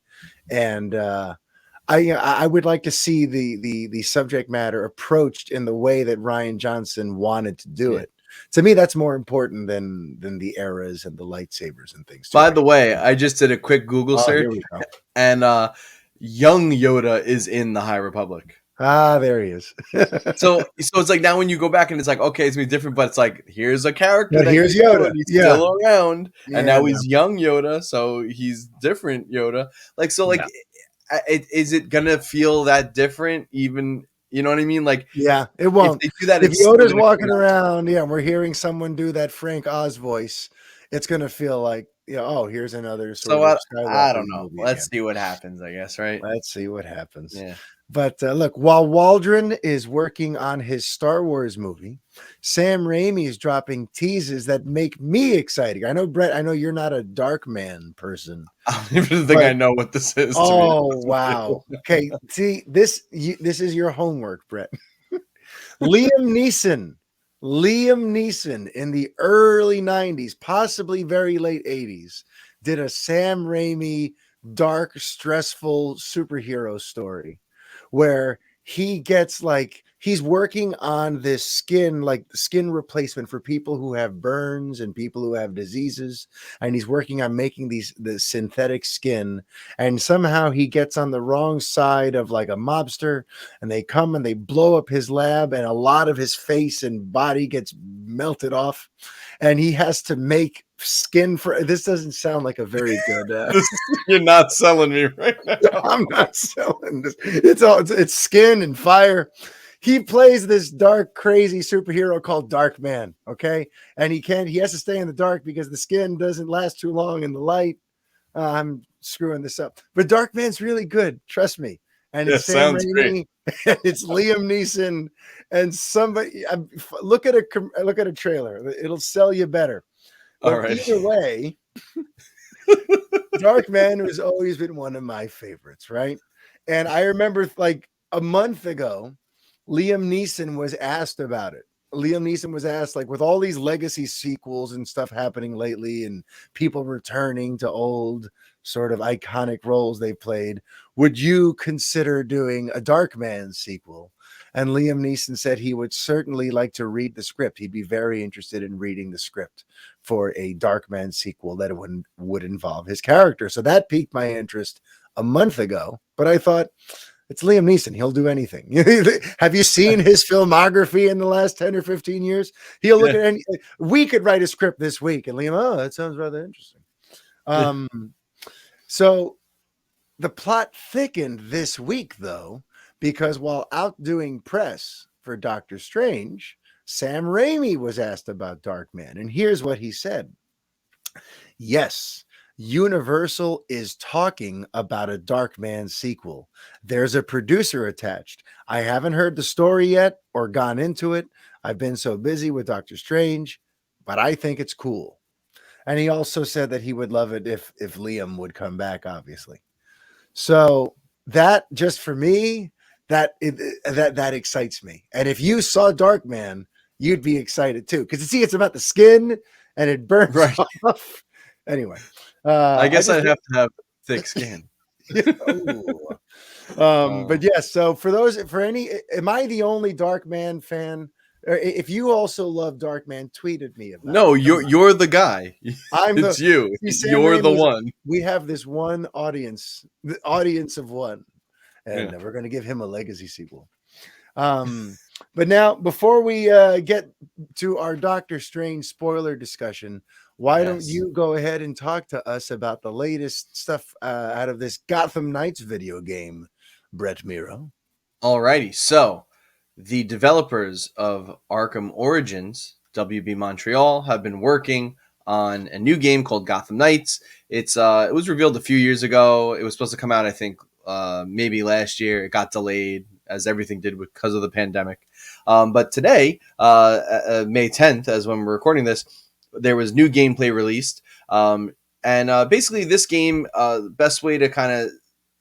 And I would like to see the subject matter approached in the way that Rian Johnson wanted to do it. To me, that's more important than the eras and the lightsabers and things. By the way, I just did a quick Google search, and young Yoda is in the High Republic. Ah, there he is. so it's like now when you go back and it's like, okay, it's gonna be different, but it's like here's a character. But here's Yoda. He's still around, and now he's young Yoda, so he's different Yoda. Like so, like, is it gonna feel that different? Even you know what I mean? Like, yeah, it won't. If they do that, if Yoda's walking around, and we're hearing someone do that Frank Oz voice, it's gonna feel like, oh, here's another sort of Skywalker. I don't know. Let's see what happens, I guess, right? Let's see what happens. Yeah. But look, while Waldron is working on his Star Wars movie, Sam Raimi is dropping teases that make me excited. I know, Brett, I know you're not a Dark Man person. I don't even think I know what this is. Oh, wow. Okay, see, this is your homework, Brett. Liam Neeson in the early 90s, possibly very late 80s, did a Sam Raimi dark, stressful superhero story where he gets like he's working on this skin replacement for people who have burns and people who have diseases, and he's working on making the synthetic skin, and somehow he gets on the wrong side of like a mobster, and they come and they blow up his lab, and a lot of his face and body gets melted off, and he has to make skin for this. Doesn't sound like a very good you're not selling me right now. I'm not selling this. It's skin and fire. He plays this dark, crazy superhero called Dark Man. Okay. And he has to stay in the dark because the skin doesn't last too long in the light. I'm screwing this up, but Dark Man's really good. Trust me. And it's Sam Raimi, it's Liam Neeson, and somebody look at a trailer. It'll sell you better. But all right. Either way, Dark Man has always been one of my favorites, right? And I remember like a month ago, Liam Neeson was asked about it. Liam Neeson was asked, like, with all these legacy sequels and stuff happening lately and people returning to old sort of iconic roles they played, would you consider doing a Dark Man sequel? And Liam Neeson said he would certainly like to read the script. He'd be very interested in reading the script for a Dark Man sequel that would involve his character. So that piqued my interest a month ago. But I thought, it's Liam Neeson. He'll do anything. Have you seen his filmography in the last 10 or 15 years? He'll look at any. We could write a script this week, and Liam, that sounds rather interesting. So the plot thickened this week, though, because while outdoing press for Doctor Strange, Sam Raimi was asked about Dark Man, and here's what he said. Yes, Universal is talking about a Dark Man sequel. There's a producer attached. I haven't heard the story yet or gone into it. I've been so busy with Doctor Strange, but I think it's cool. And he also said that he would love it if Liam would come back, obviously. So that, just for me, that excites me. And if you saw Dark Man, you'd be excited too, because it's about the skin and it burns off. Anyway, I guess I'd have to have thick skin. But yes, so am I the only Dark Man fan? Or if you also love Dark Man, tweet at me about it. You're the guy. It's you. You're the one. We have this one audience, the audience of one, and we're going to give him a legacy sequel. But now, before we get to our Doctor Strange spoiler discussion, why don't Yes. you go ahead and talk to us about the latest stuff out of this Gotham Knights video game, Brett Miro? Alrighty, so the developers of Arkham Origins, WB Montreal, have been working on a new game called Gotham Knights. It was revealed a few years ago. It was supposed to come out, I think, maybe last year. It got delayed, as everything did because of the pandemic. But today, May 10th, as when we're recording this, there was new gameplay released. And basically, this game, best way to kind of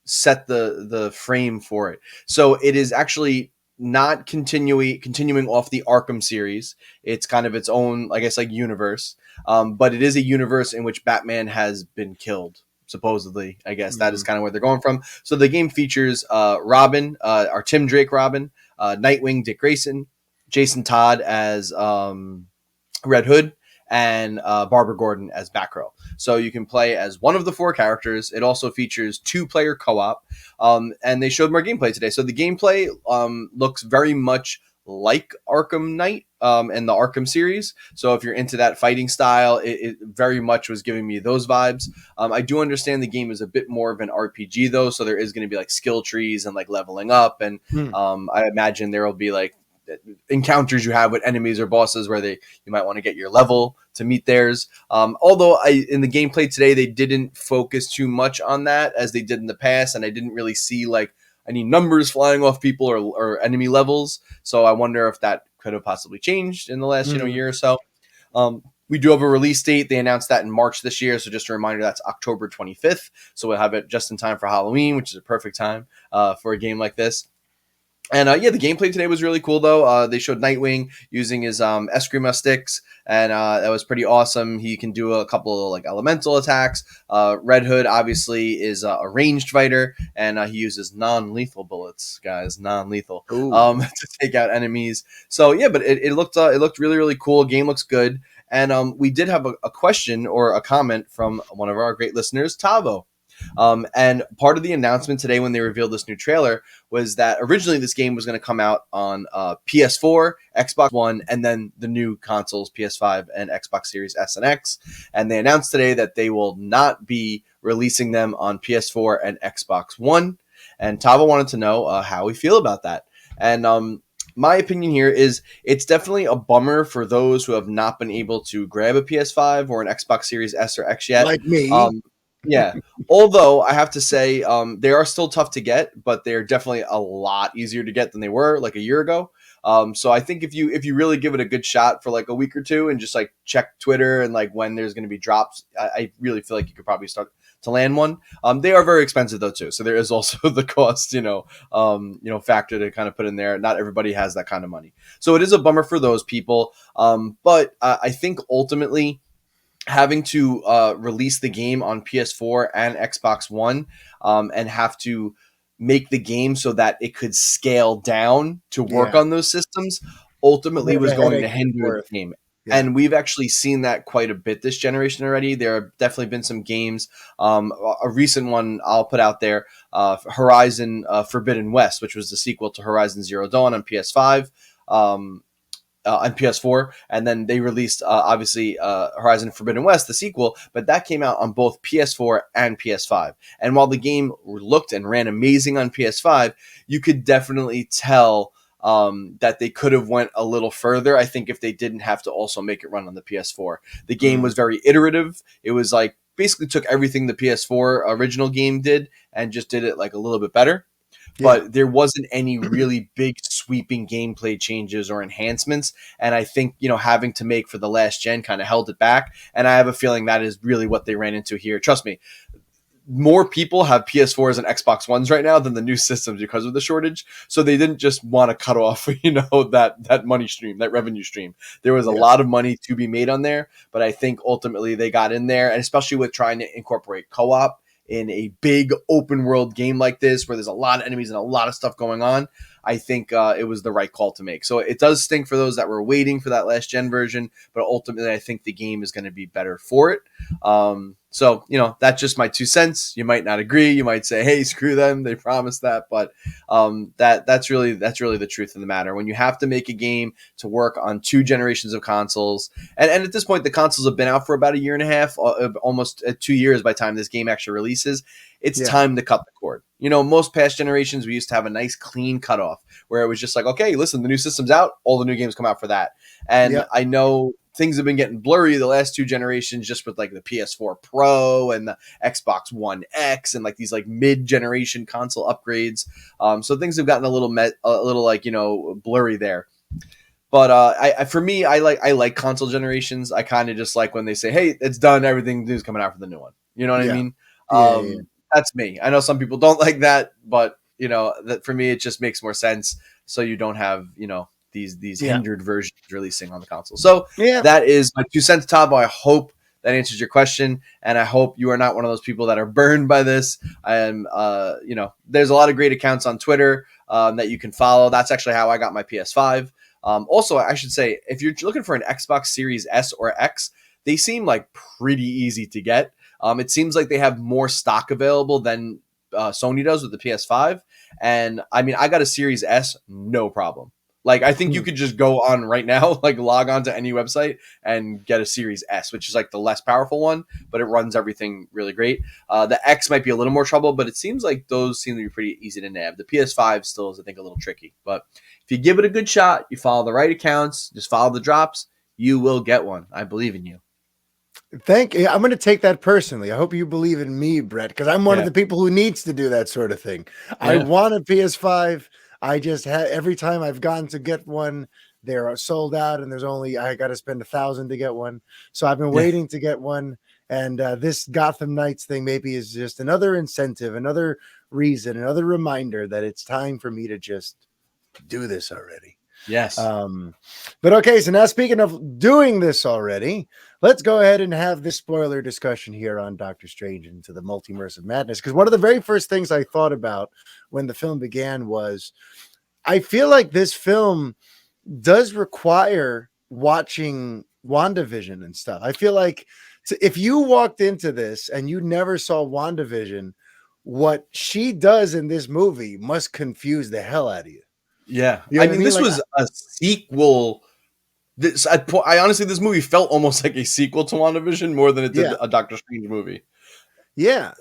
set the frame for it. So it is actually not continuing off the Arkham series. It's kind of its own, I guess, like universe. But it is a universe in which Batman has been killed. Supposedly, I guess that is kind of where they're going from. So the game features Robin, our Tim Drake Robin, Nightwing Dick Grayson, Jason Todd as Red Hood, and Barbara Gordon as Batgirl. So you can play as one of the four characters. It also features 2-player co-op, and they showed more gameplay today. So the gameplay looks very much like Arkham Knight and the Arkham series. So if you're into that fighting style, it very much was giving me those vibes. I do understand the game is a bit more of an RPG though, so there is going to be like skill trees and like leveling up, and I imagine there will be like encounters you have with enemies or bosses where you might want to get your level to meet theirs. Although in the gameplay today, they didn't focus too much on that as they did in the past, and I didn't really see like any numbers flying off people or enemy levels. So I wonder if that could have possibly changed in the last year or so. We do have a release date. They announced that in March this year. So just a reminder, that's October 25th. So we'll have it just in time for Halloween, which is a perfect time for a game like this. And the gameplay today was really cool, though. They showed Nightwing using his Eskrima sticks, and that was pretty awesome. He can do a couple of like elemental attacks. Red Hood obviously is a ranged fighter, and he uses non-lethal bullets, guys, non-lethal, to take out enemies. So yeah, but it looked really, really cool. Game looks good, and we did have a question or a comment from one of our great listeners, Tavo. And part of the announcement today when they revealed this new trailer was that originally this game was going to come out on PS4, Xbox One, and then the new consoles, PS5 and Xbox Series S and X. And they announced today that they will not be releasing them on PS4 and Xbox One. And Tava wanted to know how we feel about that. And my opinion here is it's definitely a bummer for those who have not been able to grab a PS5 or an Xbox Series S or X yet. Like me. Yeah. Although I have to say they are still tough to get, but they're definitely a lot easier to get than they were like a year ago. So I think if you really give it a good shot for like a week or two and just like check Twitter and like when there's going to be drops, I really feel like you could probably start to land one. They are very expensive though too, so there is also the cost, factor to kind of put in there. Not everybody has that kind of money, so it is a bummer for those people. But I think ultimately, having to release the game on PS4 and Xbox One and have to make the game so that it could scale down to work on those systems ultimately was going to hinder the game. Yeah. And we've actually seen that quite a bit this generation already. There have definitely been some games. A recent one I'll put out there, Horizon Forbidden West, which was the sequel to Horizon Zero Dawn on PS5. On PS4, and then they released obviously Horizon Forbidden West, the sequel, but that came out on both PS4 and PS5. And while the game looked and ran amazing on PS5, you could definitely tell that they could have went a little further, I think, if they didn't have to also make it run on the PS4. The game was very iterative. It was like basically took everything the PS4 original game did and just did it like a little bit better. But there wasn't any really big sweeping gameplay changes or enhancements. And I think, having to make for the last gen kind of held it back. And I have a feeling that is really what they ran into here. Trust me, more people have PS4s and Xbox Ones right now than the new systems because of the shortage. So they didn't just want to cut off, that money stream, that revenue stream. There was a lot of money to be made on there. But I think ultimately they got in there, and especially with trying to incorporate co-op in a big open world game like this where there's a lot of enemies and a lot of stuff going on, I think it was the right call to make. So it does stink for those that were waiting for that last gen version, but ultimately I think the game is going to be better for it. So, that's just my 2 cents. You might not agree. You might say, hey, screw them. They promised that. But that's really the truth of the matter. When you have to make a game to work on 2 generations of consoles, and at this point, the consoles have been out for about a year and a half, almost 2 years by the time this game actually releases. It's time to cut the cord. Most past generations, we used to have a nice clean cutoff where it was just like, okay, listen, the new system's out. All the new games come out for that. And I know things have been getting blurry the last 2 generations, just with like the PS4 Pro and the Xbox One X and like these like mid-generation console upgrades. So things have gotten a little blurry there. But for me, I like console generations. I kind of just like when they say, hey, it's done. Everything new's coming out for the new one. You know what I mean? That's me. I know some people don't like that, but that for me, it just makes more sense. So you don't have, these hindered versions releasing on the console. So that is my 2 cents, Tavo. I hope that answers your question, and I hope you are not one of those people that are burned by this. And there's a lot of great accounts on Twitter that you can follow. That's actually how I got my PS5. Also, I should say, if you're looking for an Xbox Series S or X, they seem like pretty easy to get. It seems like they have more stock available than Sony does with the PS5. And I mean, I got a Series S, no problem. Like, I think you could just go on right now, like log on to any website and get a Series S, which is like the less powerful one, but it runs everything really great. The X might be a little more trouble, but it seems like those seem to be pretty easy to nab. The PS5 still is, I think, a little tricky. But if you give it a good shot, you follow the right accounts, just follow the drops, you will get one. I believe in you. Thank you. I'm going to take that personally. I hope you believe in me, Brett, because I'm one of the people who needs to do that sort of thing. I want a PS5. I just had every time I've gone to get one, they're sold out, and I got to spend $1,000 to get one. So I've been waiting to get one, and this Gotham Knights thing maybe is just another incentive, another reason, another reminder that it's time for me to just do this already. Yes. But okay, so now speaking of doing this already, let's go ahead and have this spoiler discussion here on Doctor Strange Into the Multiverse of Madness. Because one of the very first things I thought about when the film began was, I feel like this film does require watching WandaVision and stuff. I feel like if you walked into this and you never saw WandaVision, what she does in this movie must confuse the hell out of you. Yeah. I mean, this was a sequel. I honestly, this movie felt almost like a sequel to WandaVision more than it did a Doctor Strange movie. Yeah.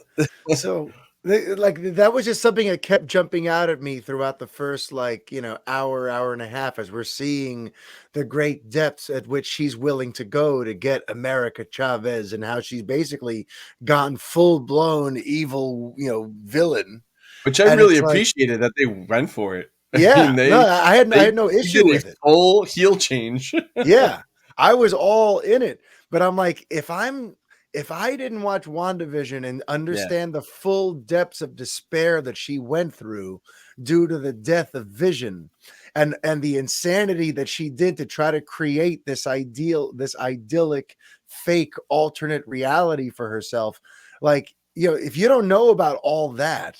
So that was just something that kept jumping out at me throughout the first hour and a half, as we're seeing the great depths at which she's willing to go to get America Chavez, and how she's basically gone full blown evil, villain. Which I really appreciated that they went for it. Yeah, I had no issue with it. Full heel change. Yeah, I was all in it, but I'm like, if I didn't watch WandaVision and understand the full depths of despair that she went through due to the death of Vision, and the insanity that she did to try to create this idyllic, fake alternate reality for herself, if you don't know about all that,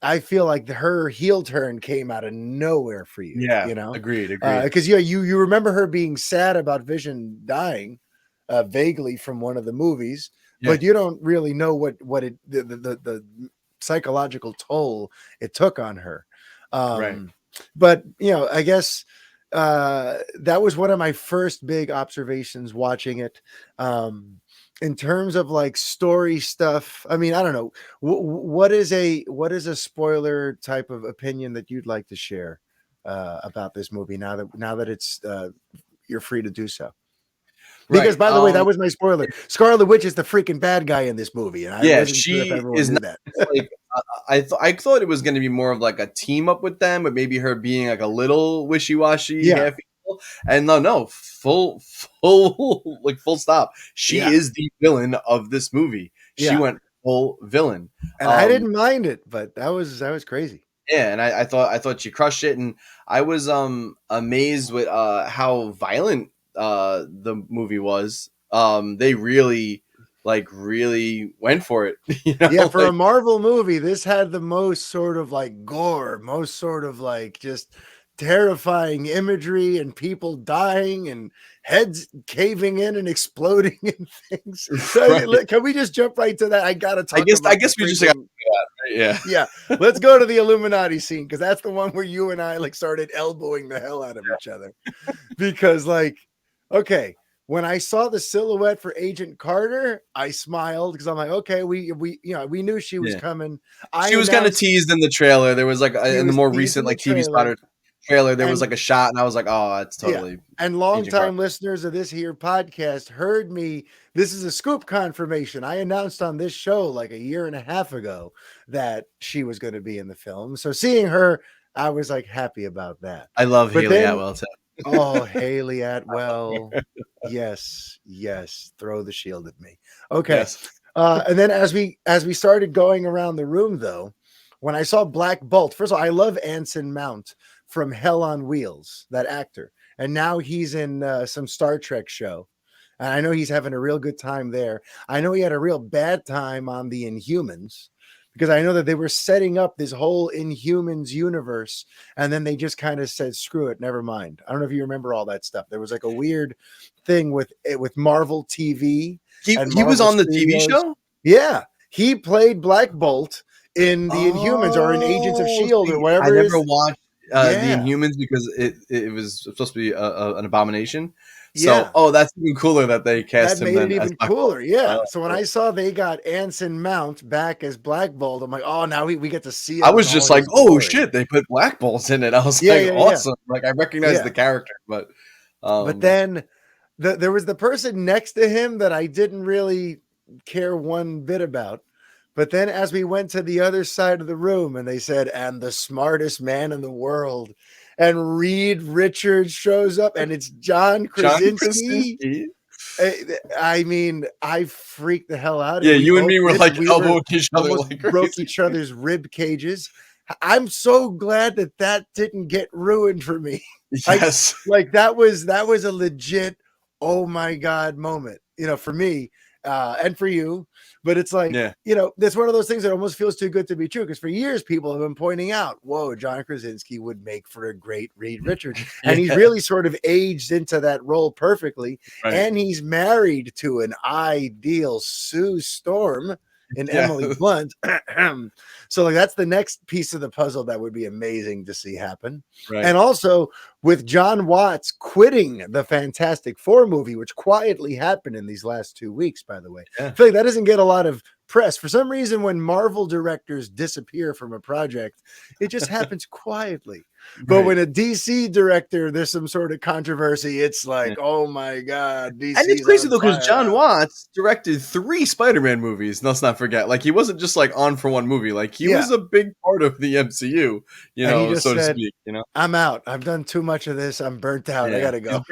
I feel like her heel turn came out of nowhere for you. Yeah, agreed. Because you remember her being sad about Vision dying, vaguely from one of the movies, but you don't really know what the psychological toll it took on her. Right. But I guess that was one of my first big observations watching it. In terms of story stuff, I mean, I don't know. What is a spoiler type of opinion that you'd like to share about this movie now that it's you're free to do so? Because by the way, that was my spoiler. Scarlet Witch is the freaking bad guy in this movie, and I wasn't sure if everyone knew that. I thought it was going to be more of like a team up with them, but maybe her being like a little wishy-washy, half evil. And no, full stop. She is the villain of this movie. She went full villain, and I didn't mind it, but that was crazy. Yeah, and I thought she crushed it, and I was amazed with how violent the movie was. They really like really went for it. Yeah, for a Marvel movie, this had the most sort of like gore, most sort of like just terrifying imagery and people dying and heads caving in and exploding and things. So right. can we just jump right to that? I gotta talk I about guess we just got that, right? yeah. Let's go to the Illuminati scene because that's the one where you and I like started elbowing the hell out of each other. Because like, okay, when I saw the silhouette for Agent Carter, I smiled because I'm like, okay, we knew she was coming. She was kind of teased in the trailer. There was like in the more recent like TV spotter trailer, there was like a shot, and I was like, oh, that's totally. Yeah. And longtime listeners of this here podcast heard me. This is a scoop confirmation. I announced on this show like a year and a half ago that she was going to be in the film. So seeing her, I was like happy about that. I love Haley Atwell too. Oh, Haley Atwell. Yes. Throw the shield at me. Okay. Yes. And then as we started going around the room, though, when I saw Black Bolt, first of all, I love Anson Mount from Hell on Wheels, that actor. And now he's in some Star Trek show. And I know he's having a real good time there. I know he had a real bad time on the Inhumans because I know that they were setting up this whole Inhumans universe. And then they just kind of said, screw it, never mind. I don't know if you remember all that stuff. There was like a weird thing with Marvel TV. He was on the TV show? Yeah. He played Black Bolt in the Inhumans or in Agents of S.H.I.E.L.D. or whatever. I never watched the Inhumans because it was supposed to be an abomination. So, that's even cooler that they cast him. That made it even cooler. Yeah. So when I saw they got Anson Mount back as Black Bolt, I'm like, oh, now we get to see. I was just like, oh shit, they put Black Bolt in it. I was like, awesome. Like I recognized the character, but then there was the person next to him that I didn't really care one bit about. But then as we went to the other side of the room and they said, and the smartest man in the world, and Reed Richards shows up and it's John Krasinski. I mean, I freaked the hell out. Yeah, you and me were like elbowing each other, like broke each other's rib cages. I'm so glad that didn't get ruined for me. Yes, like that was a legit, oh my God moment, for me. And for you, but it's like, it's one of those things that almost feels too good to be true. Because for years, people have been pointing out, whoa, John Krasinski would make for a great Reed Richards. And he's really sort of aged into that role perfectly. Right. And he's married to an ideal Sue Storm in Emily Blunt. So like that's the next piece of the puzzle that would be amazing to see happen. Right. And also with John Watts quitting the Fantastic Four movie, which quietly happened in these last 2 weeks, by the way. I feel like that doesn't get a lot of press. For some reason, when Marvel directors disappear from a project, it just happens quietly. But when a DC director, there's some sort of controversy, it's like, oh my God. DC's and it's crazy though, because John Watts directed 3 Spider-Man movies. Let's not forget. Like he wasn't just like on for one movie. Like he was a big part of the MCU, so to speak. I'm out. I've done too much of this. I'm burnt out. I gotta go.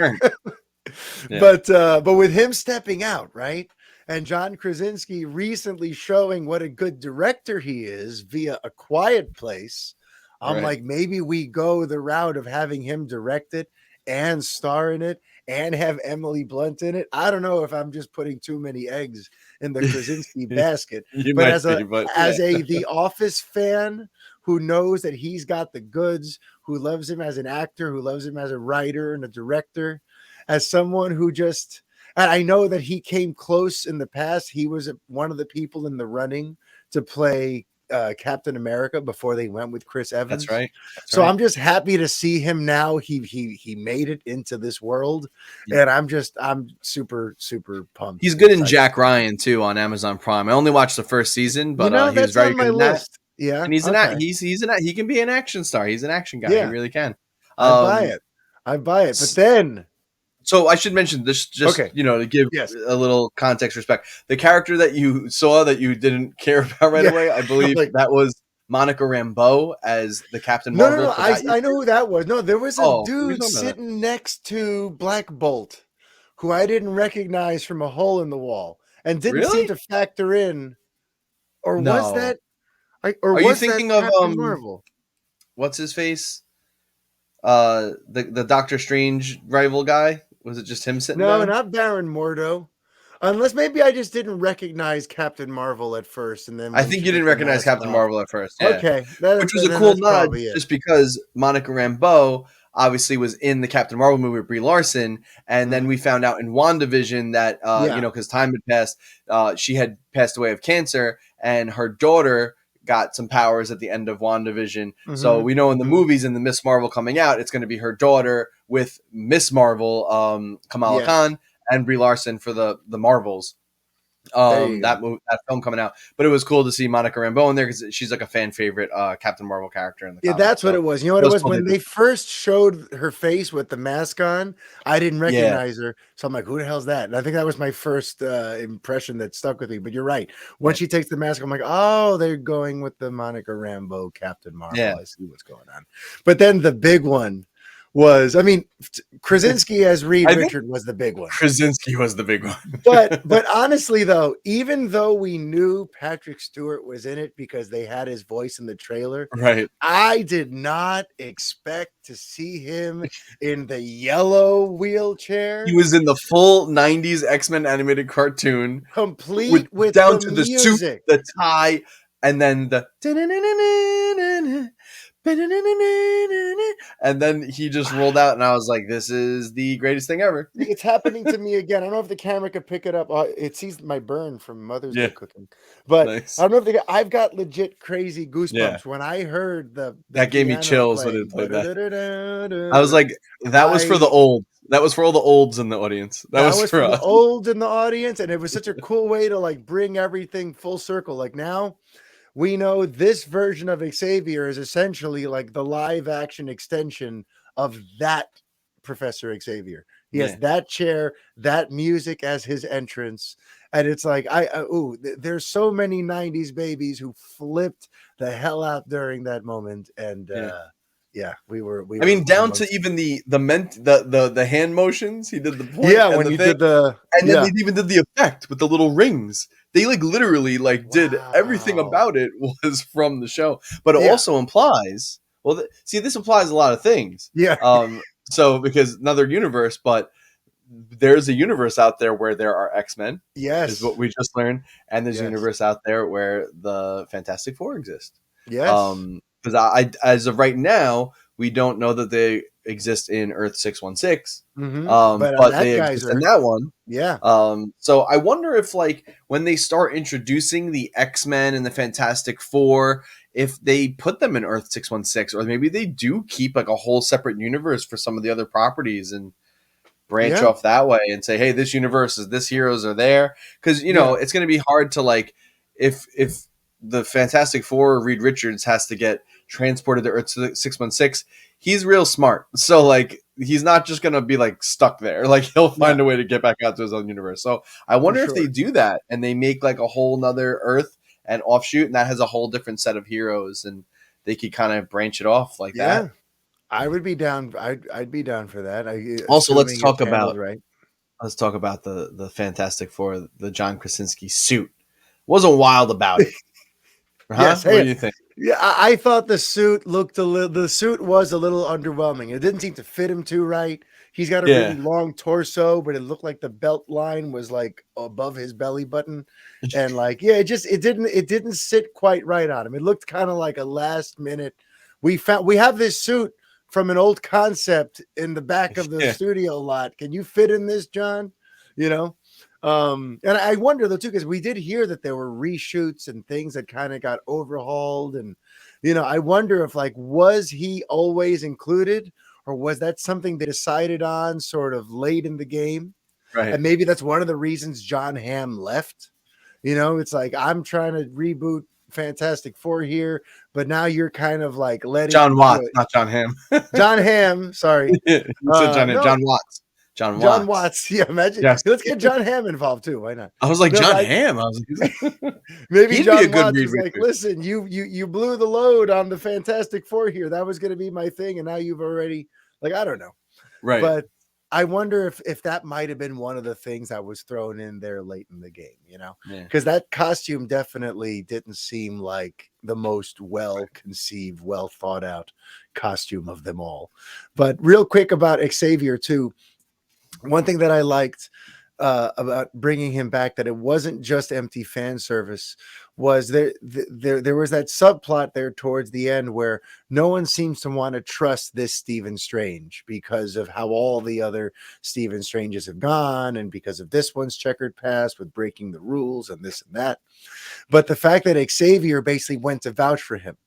But with him stepping out, right? And John Krasinski recently showing what a good director he is via A Quiet Place. I'm like, maybe we go the route of having him direct it and star in it and have Emily Blunt in it. I don't know if I'm just putting too many eggs in the Krasinski basket. But as a The Office fan who knows that he's got the goods, who loves him as an actor, who loves him as a writer and a director, as someone who just, and I know that he came close in the past. He was one of the people in the running to play Captain America before they went with Chris Evans. That's right. So I'm just happy to see him now. He made it into this world, and I'm super pumped. He's good in Jack Ryan too on Amazon Prime. I only watched the first season, but he was very good in that. Yeah, and he's he can be an action star. He's an action guy. Yeah. He really can. I buy it. But then. So I should mention this just, to give a little context respect. The character that you saw that you didn't care about right away, I believe that was Monica Rambeau as the Captain Marvel. No, I know who that was. No, there was a dude sitting next to Black Bolt who I didn't recognize from a hole in the wall and didn't seem to factor in. Or was that? Are you thinking of Marvel? What's his face? The Doctor Strange rival guy. Was it just him sitting there? No, not Baron Mordo. Unless maybe I just didn't recognize Captain Marvel at first, and then I when think she you took didn't the recognize mask Captain off. Marvel at first, yeah. Okay, Which was a then cool that's nod, probably it. just because Monica Rambeau obviously was in the Captain Marvel movie with Brie Larson, and then we found out in WandaVision that because time had passed, she had passed away of cancer, and her daughter got some powers at the end of WandaVision. So we know in the movies, in the Miss Marvel coming out, it's going to be her daughter with Miss Marvel, Kamala Khan, and Brie Larson for the Marvels. That film coming out, but it was cool to see Monica Rambeau in there because she's like a fan favorite Captain Marvel character in the comics. That's what it was. You know what it was? When they first showed her face with the mask on, I didn't recognize her. So I'm like, who the hell's that? And I think that was my first impression that stuck with me. But you're right. Once she takes the mask, I'm like, oh, they're going with the Monica Rambeau Captain Marvel. I see what's going on. But then the big one was, I mean, Krasinski as Reed Richard was the big one. Krasinski was the big one. but honestly, though, even though we knew Patrick Stewart was in it because they had his voice in the trailer, right? I did not expect to see him in the yellow wheelchair. He was in the full 90s X-Men animated cartoon, complete with down the to the music, suit, the tie, and then the and then he just rolled out, and I was like, this is the greatest thing ever. It's happening to me again. I don't know if the camera could pick it up. It sees my burn from Mother's Day cooking, but nice. I don't know if I've got legit crazy goosebumps when I heard the that gave me chills when it played that. I was like, that was for the old. That was for all the olds in the audience. That was for us. The old in the audience, and it was such a cool way to like bring everything full circle. Like now, we know this version of Xavier is essentially like the live action extension of that Professor Xavier. He has that chair, that music as his entrance. And it's like, there's so many 90s babies who flipped the hell out during that moment. And we were I mean, down to even the hand motions. He did the point when you did the and then they even did the effect with the little rings. They like literally like did everything about it was from the show, but it also implies. Well, this implies a lot of things. So because another universe, but there's a universe out there where there are X-Men. Yes, is what we just learned, and there's a universe out there where the Fantastic Four exist. Yes, because as of right now, we don't know that they exist in Earth 616. But they exist in that one. Yeah. So I wonder if like when they start introducing the X-Men and the Fantastic Four, if they put them in Earth 616, or maybe they do keep like a whole separate universe for some of the other properties and branch off that way and say, hey, this universe is this heroes are there. Because it's going to be hard to like if the Fantastic Four, Reed Richards, has to get transported to Earth 616. He's real smart, so like he's not just gonna be like stuck there. Like he'll find a way to get back out to his own universe. So I wonder if they do that and they make like a whole nother Earth and offshoot, and that has a whole different set of heroes, and they could kind of branch it off like that. I would be down. I'd be down for that. Also, let's talk about the Fantastic Four, the John Krasinski suit. Wasn't wild about it. Yes, what do you think? Yeah, I thought the suit looked the suit was a little underwhelming. It didn't seem to fit him too right. He's got a really long torso, but it looked like the belt line was like above his belly button, and like it didn't sit quite right on him. It looked kind of like a last minute. We have this suit from an old concept in the back of the studio lot. Can you fit in this, John? And I wonder though too, because we did hear that there were reshoots and things that kind of got overhauled, and I wonder if like was he always included, or was that something they decided on sort of late in the game? Right. And maybe that's one of the reasons John Hamm left. It's like I'm trying to reboot Fantastic Four here, but now you're kind of like letting John Watts, not John Hamm. John Hamm, sorry. John Watts. John Watts. Yeah, imagine. Yes. Let's get John Hamm involved too. Why not? I was like, John Hamm. I was like, maybe John Watts was like, listen, you blew the load on the Fantastic Four here. That was going to be my thing, and now you've already like I don't know, right? But I wonder if that might have been one of the things that was thrown in there late in the game, because that costume definitely didn't seem like the most well-conceived, well-thought-out costume of them all. But real quick about Xavier too. One thing that I liked, about bringing him back, that it wasn't just empty fan service. Was there was that subplot there towards the end where no one seems to want to trust this Stephen Strange because of how all the other Stephen Stranges have gone, and because of this one's checkered past with breaking the rules and this and that. But the fact that Xavier basically went to vouch for him,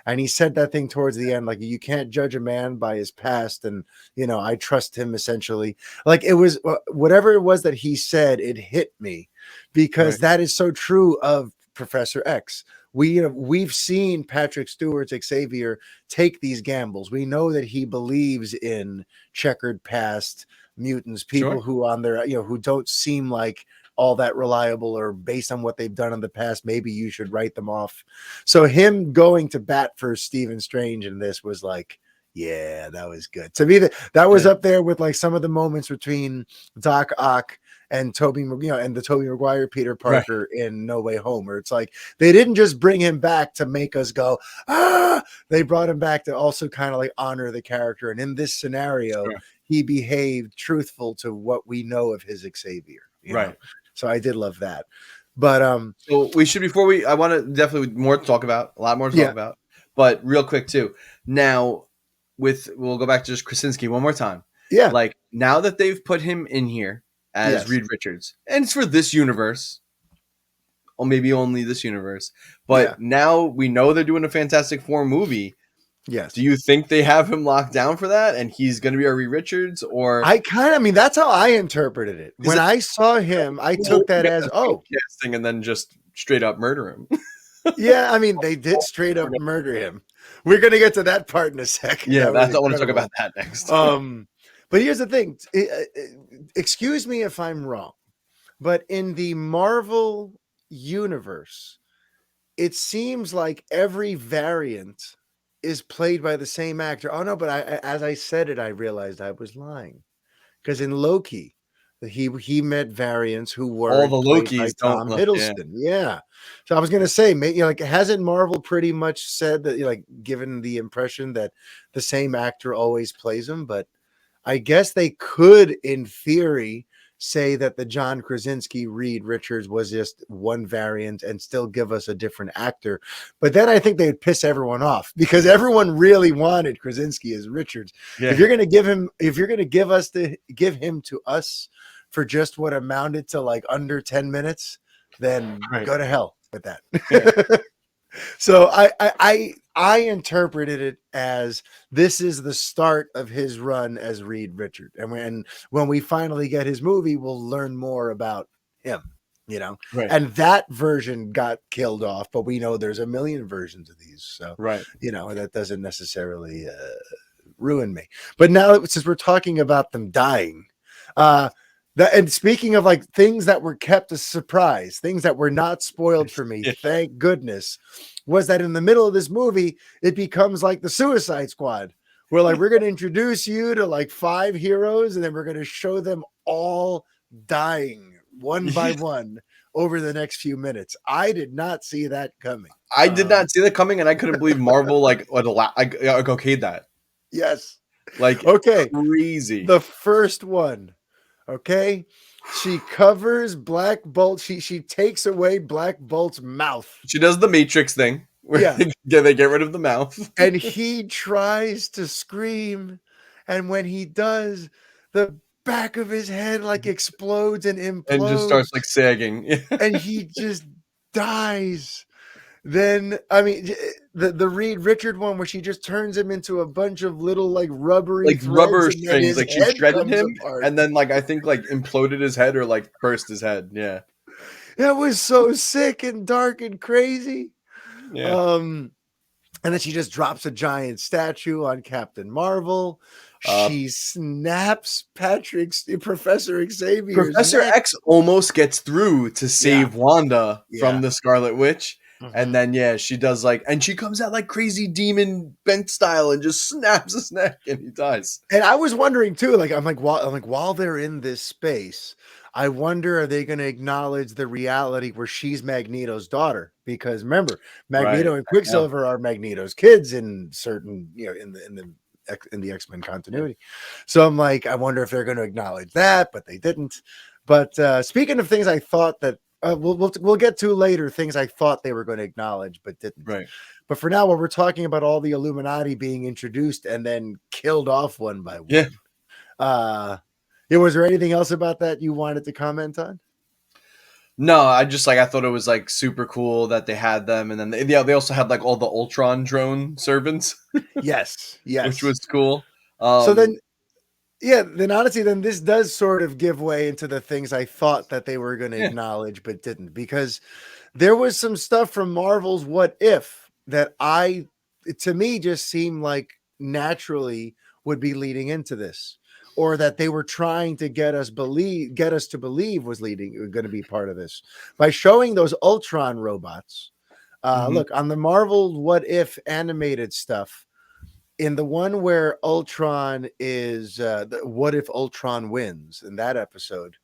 and he said that thing towards the end, like, you can't judge a man by his past, and I trust him, essentially. Like, it was whatever it was that he said, it hit me, because that is so true of Professor X. We've seen Patrick Stewart's Xavier take these gambles. We know that he believes in checkered past mutants, people who on their who don't seem like all that reliable, or based on what they've done in the past, maybe you should write them off. So him going to bat for Stephen Strange in this was like, yeah, that was good. To me, that was up there with like some of the moments between Doc Ock and Tobey, and the Tobey Maguire Peter Parker in No Way Home, where it's like they didn't just bring him back to make us go, ah, they brought him back to also kind of like honor the character. And in this scenario, he behaved truthful to what we know of his Xavier. You know? So I did love that. But so we should, I want to definitely more to talk about, a lot more to talk about. But real quick too, now we'll go back to just Krasinski one more time. Yeah. Like, now that they've put him in here as Reed Richards, and it's for this universe, or maybe only this universe, but now we know they're doing a Fantastic Four movie. Yes. Do you think they have him locked down for that, and he's going to be our Reed Richards? Or that's how I interpreted it. When I saw him, I took that as casting, and then just straight up murder him. Yeah, I mean, they did straight up murder him. We're going to get to that part in a second. Yeah, I want to talk about that next. But here's the thing. Excuse me if I'm wrong, but in the Marvel universe, it seems like every variant is played by the same actor. Oh no, but as I said it, I realized I was lying, because in Loki, he met variants who were all the Lokis Tom Hiddleston. Yeah. So I was gonna say, like, hasn't Marvel pretty much said that, like, given the impression that the same actor always plays him? But I guess they could, in theory, say that the John Krasinski Reed Richards was just one variant and still give us a different actor. But then I think they would piss everyone off, because everyone really wanted Krasinski as Richards. Yeah. If you're going to give him to us for just what amounted to like under 10 minutes, then go to hell with that. Yeah. So I interpreted it as this is the start of his run as Reed Richards, and when we finally get his movie, we'll learn more about him, and that version got killed off, but we know there's a million versions of these, so that doesn't necessarily ruin me. But now, since we're talking about them dying, and speaking of like things that were kept a surprise, things that were not spoiled for me, thank goodness, was that in the middle of this movie, it becomes like the Suicide Squad, where like we're going to introduce you to like 5 heroes, and then we're going to show them all dying one by one over the next few minutes. I did not see that coming. I did not see that coming, and I couldn't believe Marvel okayed that. Yes. Like, okay, crazy. The first one. Okay, she covers Black Bolt. She takes away Black Bolt's mouth. She does the Matrix thing. Where they get rid of the mouth. And he tries to scream, and when he does, the back of his head like explodes and implodes, and just starts like sagging, and he just dies. Then, I mean, the Reed Richard one where she just turns him into a bunch of little like rubber strings, like she shredded him apart. And then like I think like imploded his head or like burst his head. Yeah, that was so sick and dark and crazy. Yeah. And then she just drops a giant statue on Captain Marvel. She snaps Professor Xavier. Professor X almost gets through to save Wanda from the Scarlet Witch. Mm-hmm. And then, she does and she comes out like crazy demon bent style and just snaps his neck and he dies. And I was wondering too, while they're in this space, I wonder, are they going to acknowledge the reality where she's Magneto's daughter? Because remember, Magneto and Quicksilver are Magneto's kids in certain, in the X-Men continuity. So I'm like, I wonder if they're going to acknowledge that, but they didn't. But speaking of things I thought that we'll get to later, things I thought they were going to acknowledge but didn't. Right. But for now, when we're talking about all the Illuminati being introduced and then killed off one by one, was there anything else about that you wanted to comment on? No, I just I thought it was like super cool that they had them, and then they also had like all the Ultron drone servants. yes, which was cool. So then honestly, then this does sort of give way into the things I thought that they were going to acknowledge but didn't, because there was some stuff from Marvel's What If that to me just seemed like naturally would be leading into this, or that they were trying to get us to believe was going to be part of this by showing those Ultron robots. Look, on the Marvel What If animated stuff, in the one where Ultron is, what if Ultron wins in that episode,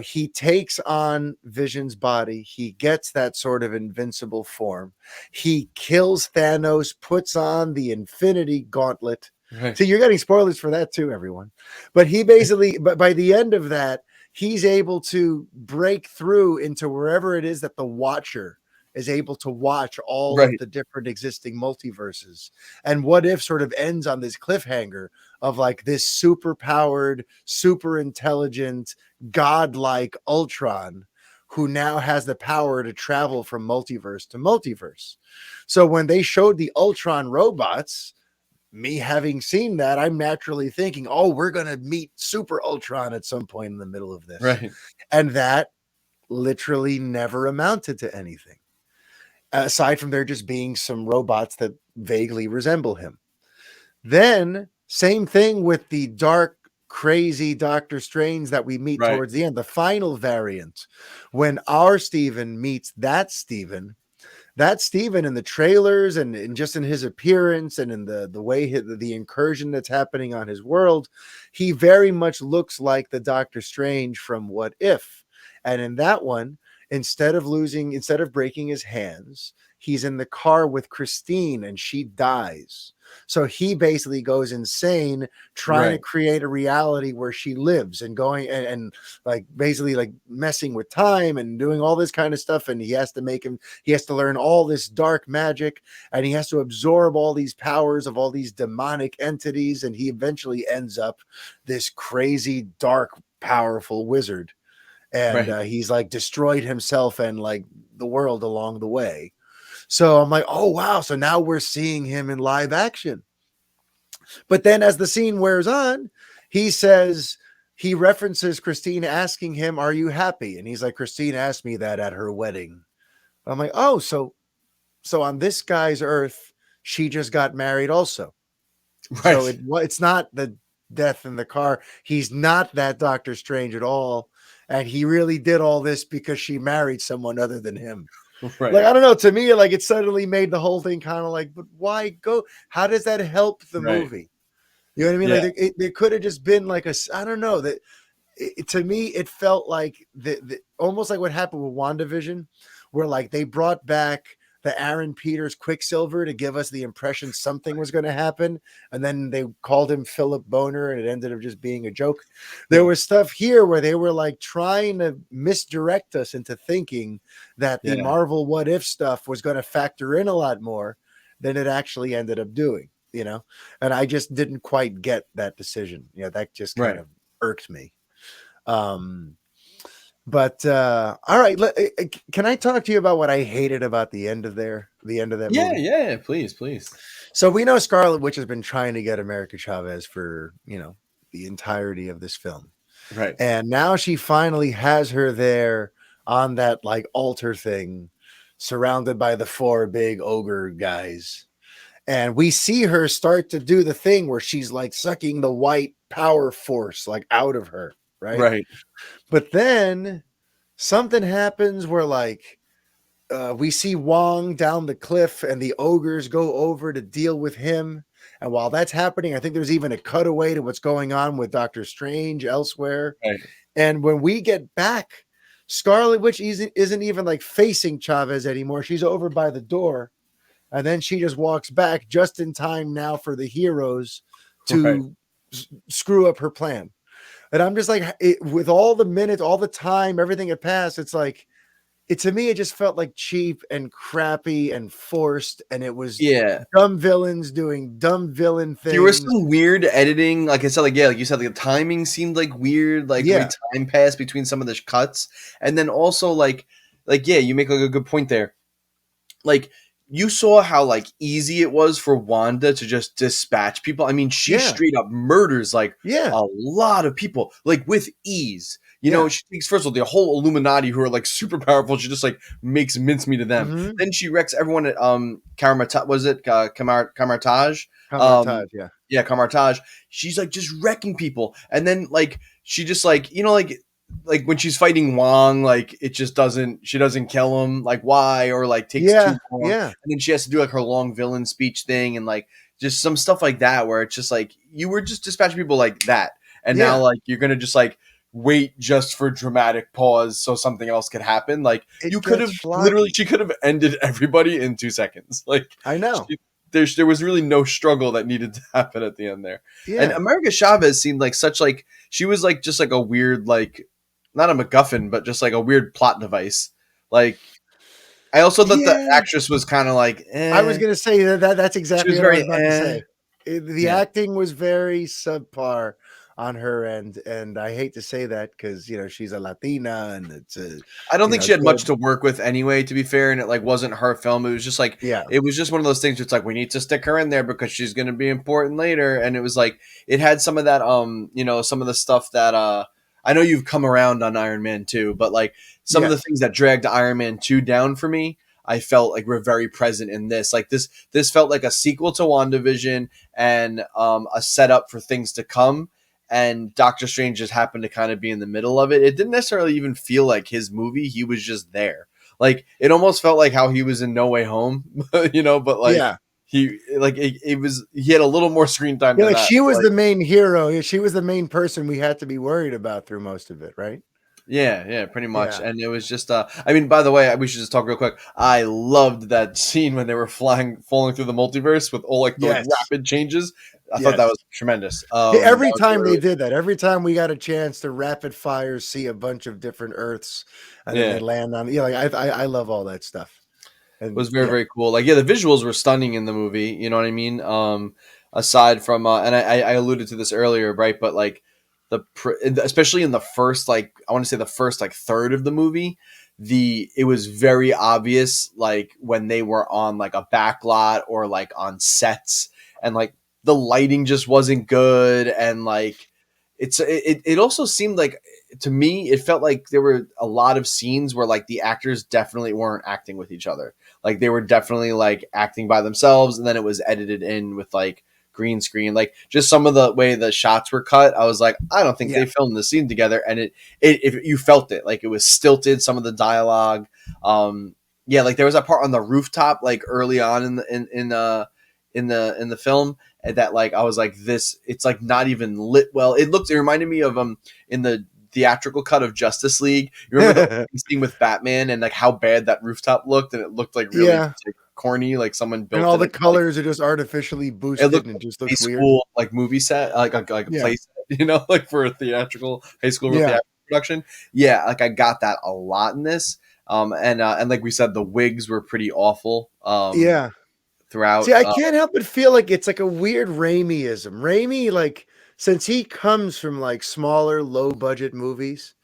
he takes on Vision's body. He gets that sort of invincible form. He kills Thanos, puts on the Infinity Gauntlet. Right. So you're getting spoilers for that too, everyone. But he basically, but by the end of that, he's able to break through into wherever it is that the Watcher is able to watch all of the different existing multiverses. And What If sort of ends on this cliffhanger of like this super powered, super intelligent, godlike Ultron who now has the power to travel from multiverse to multiverse. So when they showed the Ultron robots, me having seen that, I'm naturally thinking, oh, we're going to meet Super Ultron at some point in the middle of this. Right. And that literally never amounted to anything, aside from there just being some robots that vaguely resemble him. Then, same thing with the dark, crazy Doctor Strange that we meet towards the end, the final variant, when our Steven meets that Steven in the trailers and just in his appearance and in the way the incursion that's happening on his world, he very much looks like the Doctor Strange from What If. And in that one, instead of breaking his hands, he's in the car with Christine and she dies. So he basically goes insane trying to create a reality where she lives and going and like basically like messing with time and doing all this kind of stuff. And he has to learn all this dark magic, and he has to absorb all these powers of all these demonic entities. And he eventually ends up this crazy, dark, powerful wizard. And he's like destroyed himself and like the world along the way. So I'm like, oh, wow. So now we're seeing him in live action. But then as the scene wears on, he references Christine asking him, are you happy? And he's like, Christine asked me that at her wedding. I'm like, oh, so on this guy's Earth, she just got married also. Right. So it's not the death in the car. He's not that Doctor Strange at all. And he really did all this because she married someone other than him. Right. Like, I don't know. To me, like, it suddenly made the whole thing kind of like, but why go? How does that help the movie? You know what I mean? Yeah. Like, it could have just been like I don't know. That to me, it felt like almost like what happened with WandaVision, where like they brought back the Aaron Peters Quicksilver to give us the impression something was going to happen. And then they called him Philip Boner and it ended up just being a joke. There was stuff here where they were like trying to misdirect us into thinking that the Marvel What If stuff was going to factor in a lot more than it actually ended up doing, and I just didn't quite get that decision. That just kind of irked me. But all right, can I talk to you about what I hated about the end of that movie? Yeah, please. So we know Scarlet Witch has been trying to get America Chavez for the entirety of this film, right? And now she finally has her there on that like altar thing, surrounded by the 4 big ogre guys, and we see her start to do the thing where she's like sucking the white power force like out of her, right? But then something happens where like we see Wong down the cliff and the ogres go over to deal with him. And while that's happening, I think there's even a cutaway to what's going on with Doctor Strange elsewhere. Right. And when we get back, Scarlet Witch isn't even like facing Chavez anymore. She's over by the door. And then she just walks back just in time now for the heroes to screw up her plan. And I'm just like, with all the minutes, all the time, everything that passed, it's like, to me, it just felt like cheap and crappy and forced, and it was dumb villains doing dumb villain things. There was some weird editing, like I said, like you said, like the timing seemed like weird, like the way time passed between some of the cuts, and then also like you make like a good point there, like. You saw how like easy it was for Wanda to just dispatch people. I mean, she straight up murders like a lot of people, like with ease. You know, she takes first of all the whole Illuminati who are like super powerful. She just like makes mincemeat of them. Mm-hmm. Then she wrecks everyone at Camartage. Was it Camartage? Camartage. She's like just wrecking people, and then like she just like like when she's fighting Wong, like it just doesn't. She doesn't kill him. Like why? Or like takes too long. Yeah. And then she has to do like her long villain speech thing, and like just some stuff like that, where it's just like you were just dispatching people like that, and now like you're gonna just like wait just for dramatic pause so something else could happen. Like you could have literally, she could have ended everybody in 2 seconds. Like I know. There was really no struggle that needed to happen at the end there. Yeah. And America Chavez seemed like such like she was like just like a weird like. Not a MacGuffin, but just like a weird plot device. Like, I also thought the actress was kind of like. I was gonna say that's exactly what I was about to say. The acting was very subpar on her end, and I hate to say that because she's a Latina, and it's. I don't think she had much to work with anyway. To be fair, and it like wasn't her film. It was just like it was just one of those things. Where it's like we need to stick her in there because she's going to be important later, and it was like it had some of that some of the stuff that I know you've come around on Iron Man 2, but like some of the things that dragged Iron Man 2 down for me, I felt like were very present in this. Like this felt like a sequel to WandaVision and a setup for things to come. And Doctor Strange just happened to kind of be in the middle of it. It didn't necessarily even feel like his movie. He was just there. Like it almost felt like how he was in No Way Home, but like he like it was he had a little more screen time. Yeah, like she was the main hero. She was the main person we had to be worried about through most of it, right? Yeah, pretty much. Yeah. And it was just I mean, by the way, we should just talk real quick. I loved that scene when they were falling through the multiverse with all like the like, rapid changes. I thought that was tremendous. Every time they did that, every time we got a chance to rapid fire see a bunch of different Earths and then they land on like I love all that stuff. It was very, very cool. Like, the visuals were stunning in the movie. You know what I mean? Aside from, and I alluded to this earlier, right? But like especially in the first, like, I want to say the first like third of the movie, it was very obvious, like when they were on like a back lot or like on sets and like the lighting just wasn't good. And like, it also seemed like, to me, it felt like there were a lot of scenes where like the actors definitely weren't acting with each other. Like they were definitely like acting by themselves, and then it was edited in with like green screen. Like just some of the way the shots were cut, I was like, I don't think they filmed the scene together. And if you felt it, like it was stilted. Some of the dialogue, like there was that part on the rooftop, like early on in the film, and that like I was like, this, it's like not even lit well. It reminded me of in the theatrical cut of Justice League. You remember the scene with Batman and like how bad that rooftop looked, and it looked like really like, corny, like someone built. And all the colors are just artificially boosted. It just looks weird. School, like movie set, like a play set, like for a theatrical high school theatrical production. Yeah, like I got that a lot in this. And like we said, the wigs were pretty awful. Throughout. See, I can't help but feel like it's like a weird Raimi-ism. Raimi, like, since he comes from like smaller, low budget movies,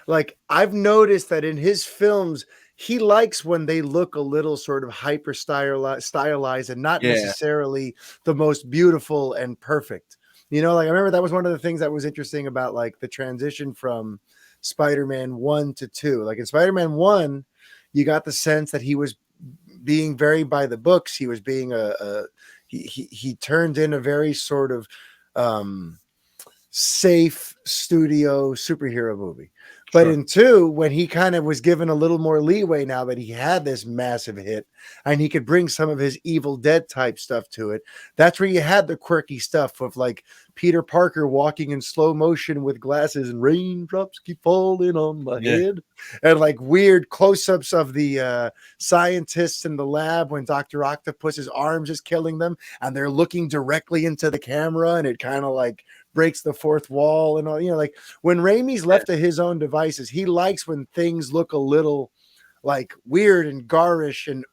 like I've noticed that in his films, he likes when they look a little sort of hyper stylized and not necessarily the most beautiful and perfect. Like I remember that was one of the things that was interesting about like the transition from Spider-Man 1 to 2. Like in Spider-Man 1, you got the sense that he was being very by the books. He was being he turned in a very sort of safe studio superhero movie. But in 2, when he kind of was given a little more leeway now that he had this massive hit and he could bring some of his Evil Dead type stuff to it, that's where you had the quirky stuff of like Peter Parker walking in slow motion with glasses and raindrops keep falling on my head, and like weird close-ups of the scientists in the lab when Dr. Octopus's arms is killing them and they're looking directly into the camera, and it kind of like breaks the fourth wall and all, like when Raimi's left to his own devices, he likes when things look a little like weird and garish and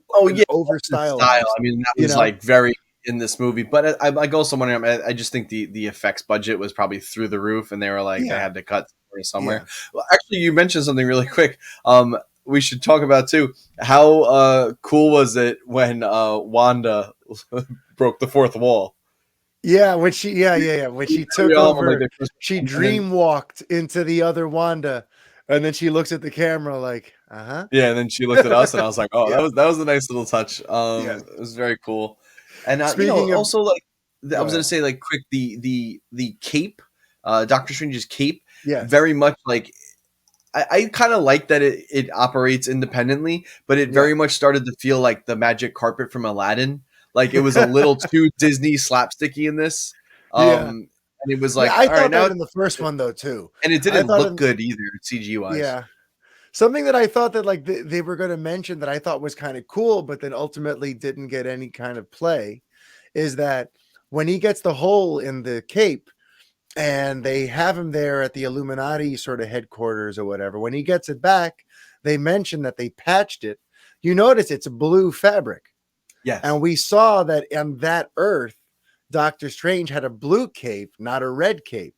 over stylized. I mean, that was like very in this movie, but I also wondering, I just think the effects budget was probably through the roof, and they were like, they had to cut somewhere. Yeah. Well, actually, you mentioned something really quick. We should talk about too. How cool was it when Wanda broke the fourth wall? Yeah, when she when she took over, she dream walked into the other Wanda, and then she looks at the camera like, yeah, and then she looked at us, and I was like, oh, that was a nice little touch. It was very cool. And also like I was gonna say like quick the cape, Doctor Strange's cape, very much like. I kind of like that it operates independently, but it very much started to feel like the magic carpet from Aladdin. Like it was a little too Disney slapsticky in this. And it was like, I thought that in the first one though too. And it didn't look good either, CG wise. Yeah. Something that I thought that like they were going to mention that I thought was kind of cool, but then ultimately didn't get any kind of play, is that when he gets the hole in the cape, and they have him there at the Illuminati sort of headquarters or whatever. When he gets it back, they mention that they patched it. You notice it's blue fabric. Yes. And we saw that on that Earth, Doctor Strange had a blue cape, not a red cape.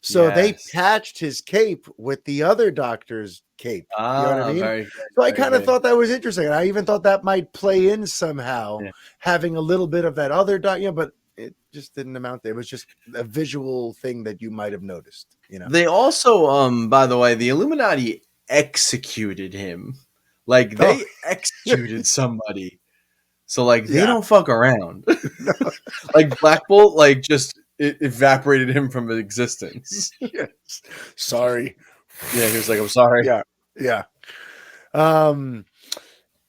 So they patched his cape with the other doctor's cape. You know what I mean? So I kind of thought that was interesting. And I even thought that might play in somehow, having a little bit of that other but it just didn't amount to. It was just a visual thing that you might have noticed. They also, by the way, the Illuminati executed him. Like they executed somebody. So like they don't fuck around. Like Black Bolt, like just it evaporated him from existence. Yes. Sorry. Yeah, he was like, I'm sorry. Yeah.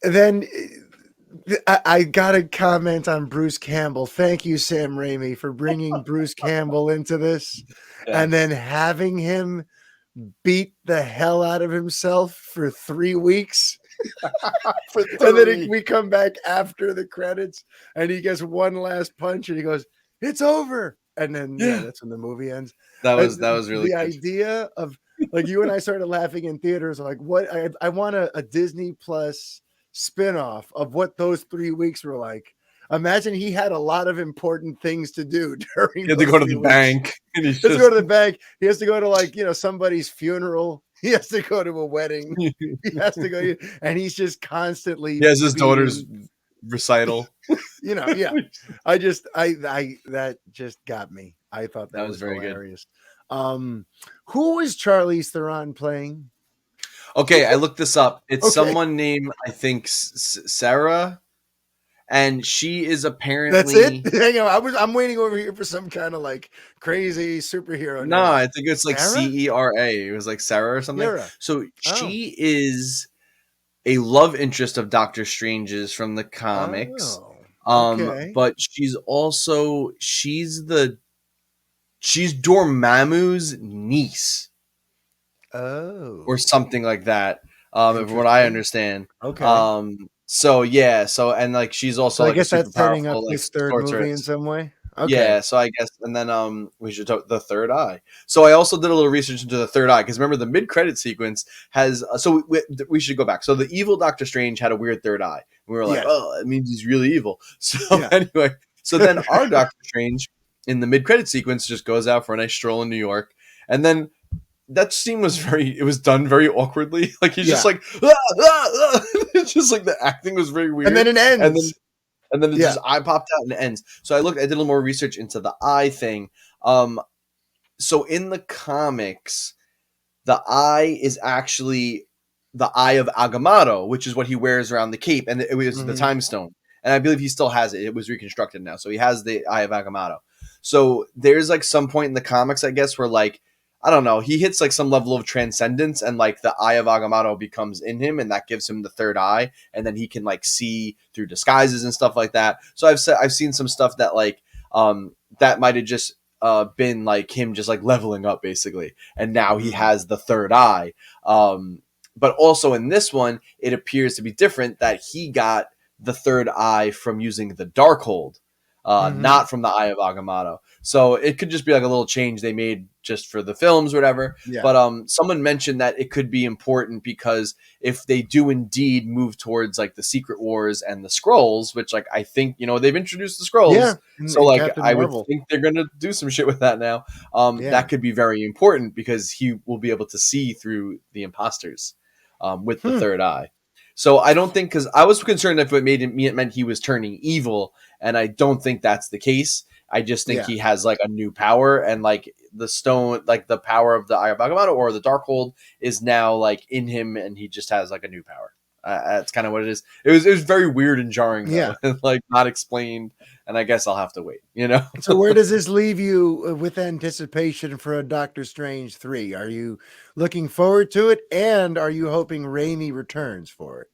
Then I got to comment on Bruce Campbell. Thank you, Sam Raimi, for bringing Bruce Campbell into this and then having him beat the hell out of himself for 3 weeks. And then we come back after the credits and he gets one last punch and he goes, "It's over." And then that's when the movie ends. That was really the idea of like you and I started laughing in theaters like what I want a Disney Plus spin-off of what those 3 weeks were like. Imagine he had a lot of important things to do during. He had to go to the bank. He has to go to the bank. He has to go to like somebody's funeral. He has to go to a wedding. He has to go, and he's just constantly. He has his daughter's recital. I that just got me. I thought that was very hilarious. Good. Who is Charlize Theron playing? Okay, I looked this up. It's someone named, I think, Sarah, and she is apparently. That's it. Hang on, I'm waiting over here for some kind of like crazy superhero. No, I think it's like Cera. It was like Sarah or something. Sarah. So she is a love interest of Doctor Strange's from the comics. But she's Dormammu's niece. Or something like that. From what I understand. Okay. So and like she's also I guess that's setting up this third movie in some way. Okay. Yeah, so I guess, and then we should talk the third eye. So I also did a little research into the third eye because remember the mid-credit sequence has. So we should go back. So the evil Doctor Strange had a weird third eye. We were like, oh, it means he's really evil. So anyway, so then our Doctor Strange in the mid-credit sequence just goes out for a nice stroll in New York, and then. That scene was it was done very awkwardly. Like he's just like, it's just like the acting was very weird. And then it ends. And then it just eye popped out and it ends. So I did a little more research into the eye thing. So in the comics, the eye is actually the eye of Agamotto, which is what he wears around the cape. And it was the time stone. And I believe he still has it. It was reconstructed now. So he has the eye of Agamotto. So there's like some point in the comics, I guess, where like, I don't know. He hits like some level of transcendence and like the eye of Agamotto becomes in him and that gives him the third eye. And then he can like see through disguises and stuff like that. So I've seen some stuff that like that might have just been like him just like leveling up basically. And now he has the third eye. But also in this one, it appears to be different that he got the third eye from using the Darkhold. not from the Eye of Agamotto. So it could just be like a little change they made just for the films or whatever. Yeah. But someone mentioned that it could be important because if they do indeed move towards like the Secret Wars and the Skrulls, which like I think, you know, they've introduced the Skrulls. So like Captain I Marvel. would think they're going to do some shit with that now. That could be very important because he will be able to see through the imposters with the third eye. So I don't think, because I was concerned if it meant he was turning evil, and I don't think that's the case. I just think he has like a new power, and like the stone, like the power of the Eye of Agamotto or the Darkhold is now like in him, and he just has like a new power. That's kind of what it is. It was very weird and jarring, though, like not explained. And I guess I'll have to wait, you know. So where does this leave you with anticipation for a Doctor Strange 3? Are you looking forward to it, and are you hoping Raimi returns for it?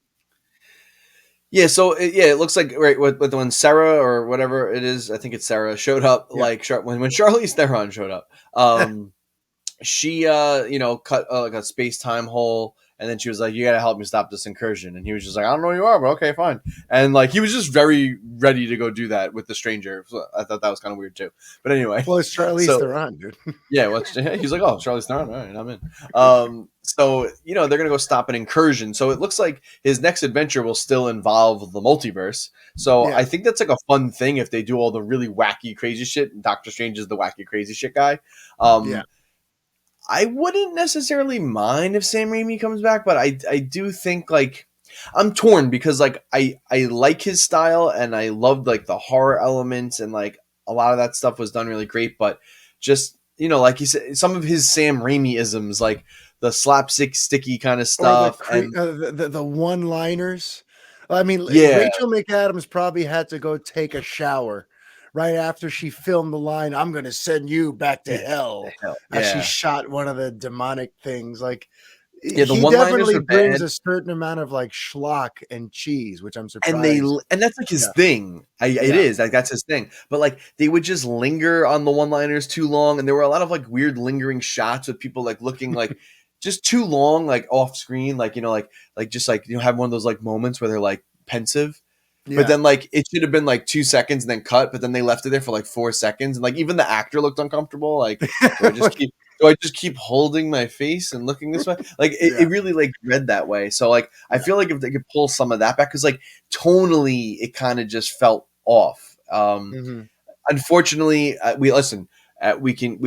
Yeah, so it looks like when Sarah or whatever it is, I think it's Sarah, showed up. Like when Charlize Theron showed up, she cut like a space-time hole, and then she was like, "You gotta help me stop this incursion." And he was just like, "I don't know who you are, but okay, fine." And like he was just very ready to go do that with the stranger. So I thought that was kind of weird too. But anyway, well, it's Charlize Theron, dude. Yeah, he's like, "Oh, Charlize Theron, all right, I'm in." So they're gonna go stop an incursion. So it looks like his next adventure will still involve the multiverse. So I think that's like a fun thing if they do all the really wacky, crazy shit. And Doctor Strange is the wacky, crazy shit guy. I wouldn't necessarily mind if Sam Raimi comes back, but I do think like I'm torn because like I like his style and I loved like the horror elements and like a lot of that stuff was done really great, but just like you said, some of his Sam Raimi-isms, like the slapstick, sticky kind of stuff, and the one-liners. I mean, Rachel McAdams probably had to go take a shower right after she filmed the line, "I'm going to send you back to hell," as she shot one of the demonic things. Like, the he definitely brings a certain amount of like schlock and cheese, which I'm surprised. And that's like his thing. It is like that's his thing. But like they would just linger on the one-liners too long, and there were a lot of like weird lingering shots with people like looking like just too long, like off screen, like just like have one of those like moments where they're like pensive. But then like it should have been like 2 seconds and then cut, but then they left it there for like 4 seconds, and like even the actor looked uncomfortable. Like, do I just keep holding my face and looking this way? Like it really like read that way. So like I feel like if they could pull some of that back, because like tonally it kind of just felt off. Unfortunately, we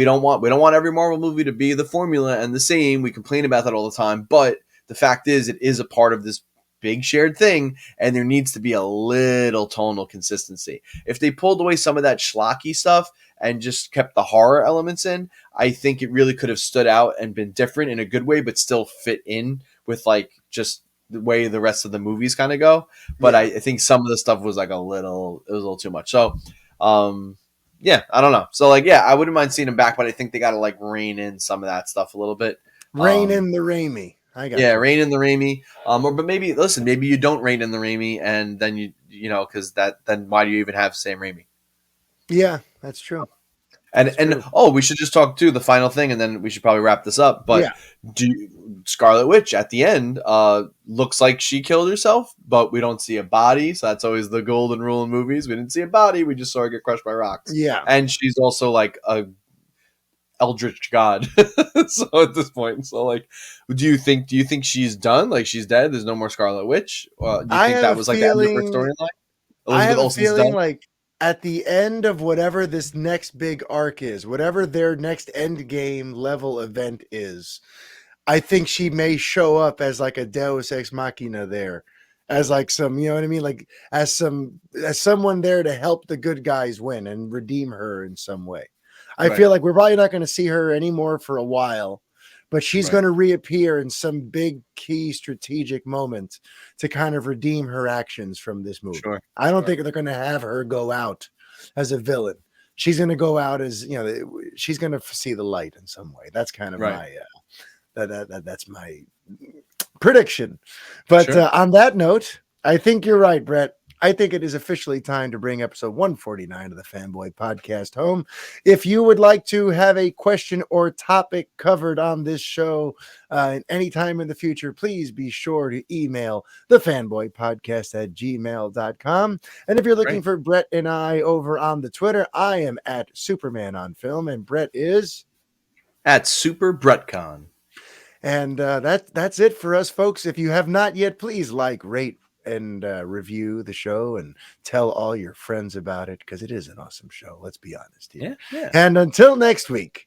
don't want every Marvel movie to be the formula and the same. We complain about that all the time, but the fact is, it is a part of this big shared thing, and there needs to be a little tonal consistency. If they pulled away some of that schlocky stuff and just kept the horror elements in, I think it really could have stood out and been different in a good way, but still fit in with like just the way the rest of the movies kind of go. But I think some of the stuff was like it was a little too much. So I don't know. So like I wouldn't mind seeing him back, but I think they got to like rein in some of that stuff a little bit. Rein in the Raimi. Rein in the Raimi. But maybe you don't rein in the Raimi, and then you because then why do you even have Sam Raimi? Yeah, that's true. And we should just talk to the final thing, and then we should probably wrap this up. But Scarlet Witch at the end looks like she killed herself, but we don't see a body. So that's always the golden rule in movies. We didn't see a body. We just saw her get crushed by rocks. Yeah, and she's also like a eldritch god. So at this point, so like, do you think she's done? Like she's dead? There's no more Scarlet Witch? Do you think that was like the end of her storyline? I have a feeling like at the end of whatever this next big arc is, whatever their next end game level event is, I think she may show up as like a Deus Ex Machina there, as like some, you know what I mean? Like as someone there to help the good guys win and redeem her in some way. I feel like we're probably not going to see her anymore for a while, but she's going to reappear in some big key strategic moment to kind of redeem her actions from this movie. I don't think they're going to have her go out as a villain. She's going to go out as, she's going to see the light in some way. That's kind of my, that's my prediction. But on that note, I think you're right, Brett. I think it is officially time to bring episode 149 of the Fanboy Podcast home. If you would like to have a question or topic covered on this show any time in the future, please be sure to email thefanboypodcast@gmail.com. And if you're looking for Brett and I over on the Twitter, I am at Superman on Film, and Brett is at Super BrettCon. And that's it for us, folks. If you have not yet, please like, rate, and review the show and tell all your friends about it, because it is an awesome show. Let's be honest here. Yeah. And until next week,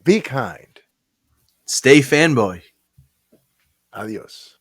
be kind. Stay fanboy. Adios.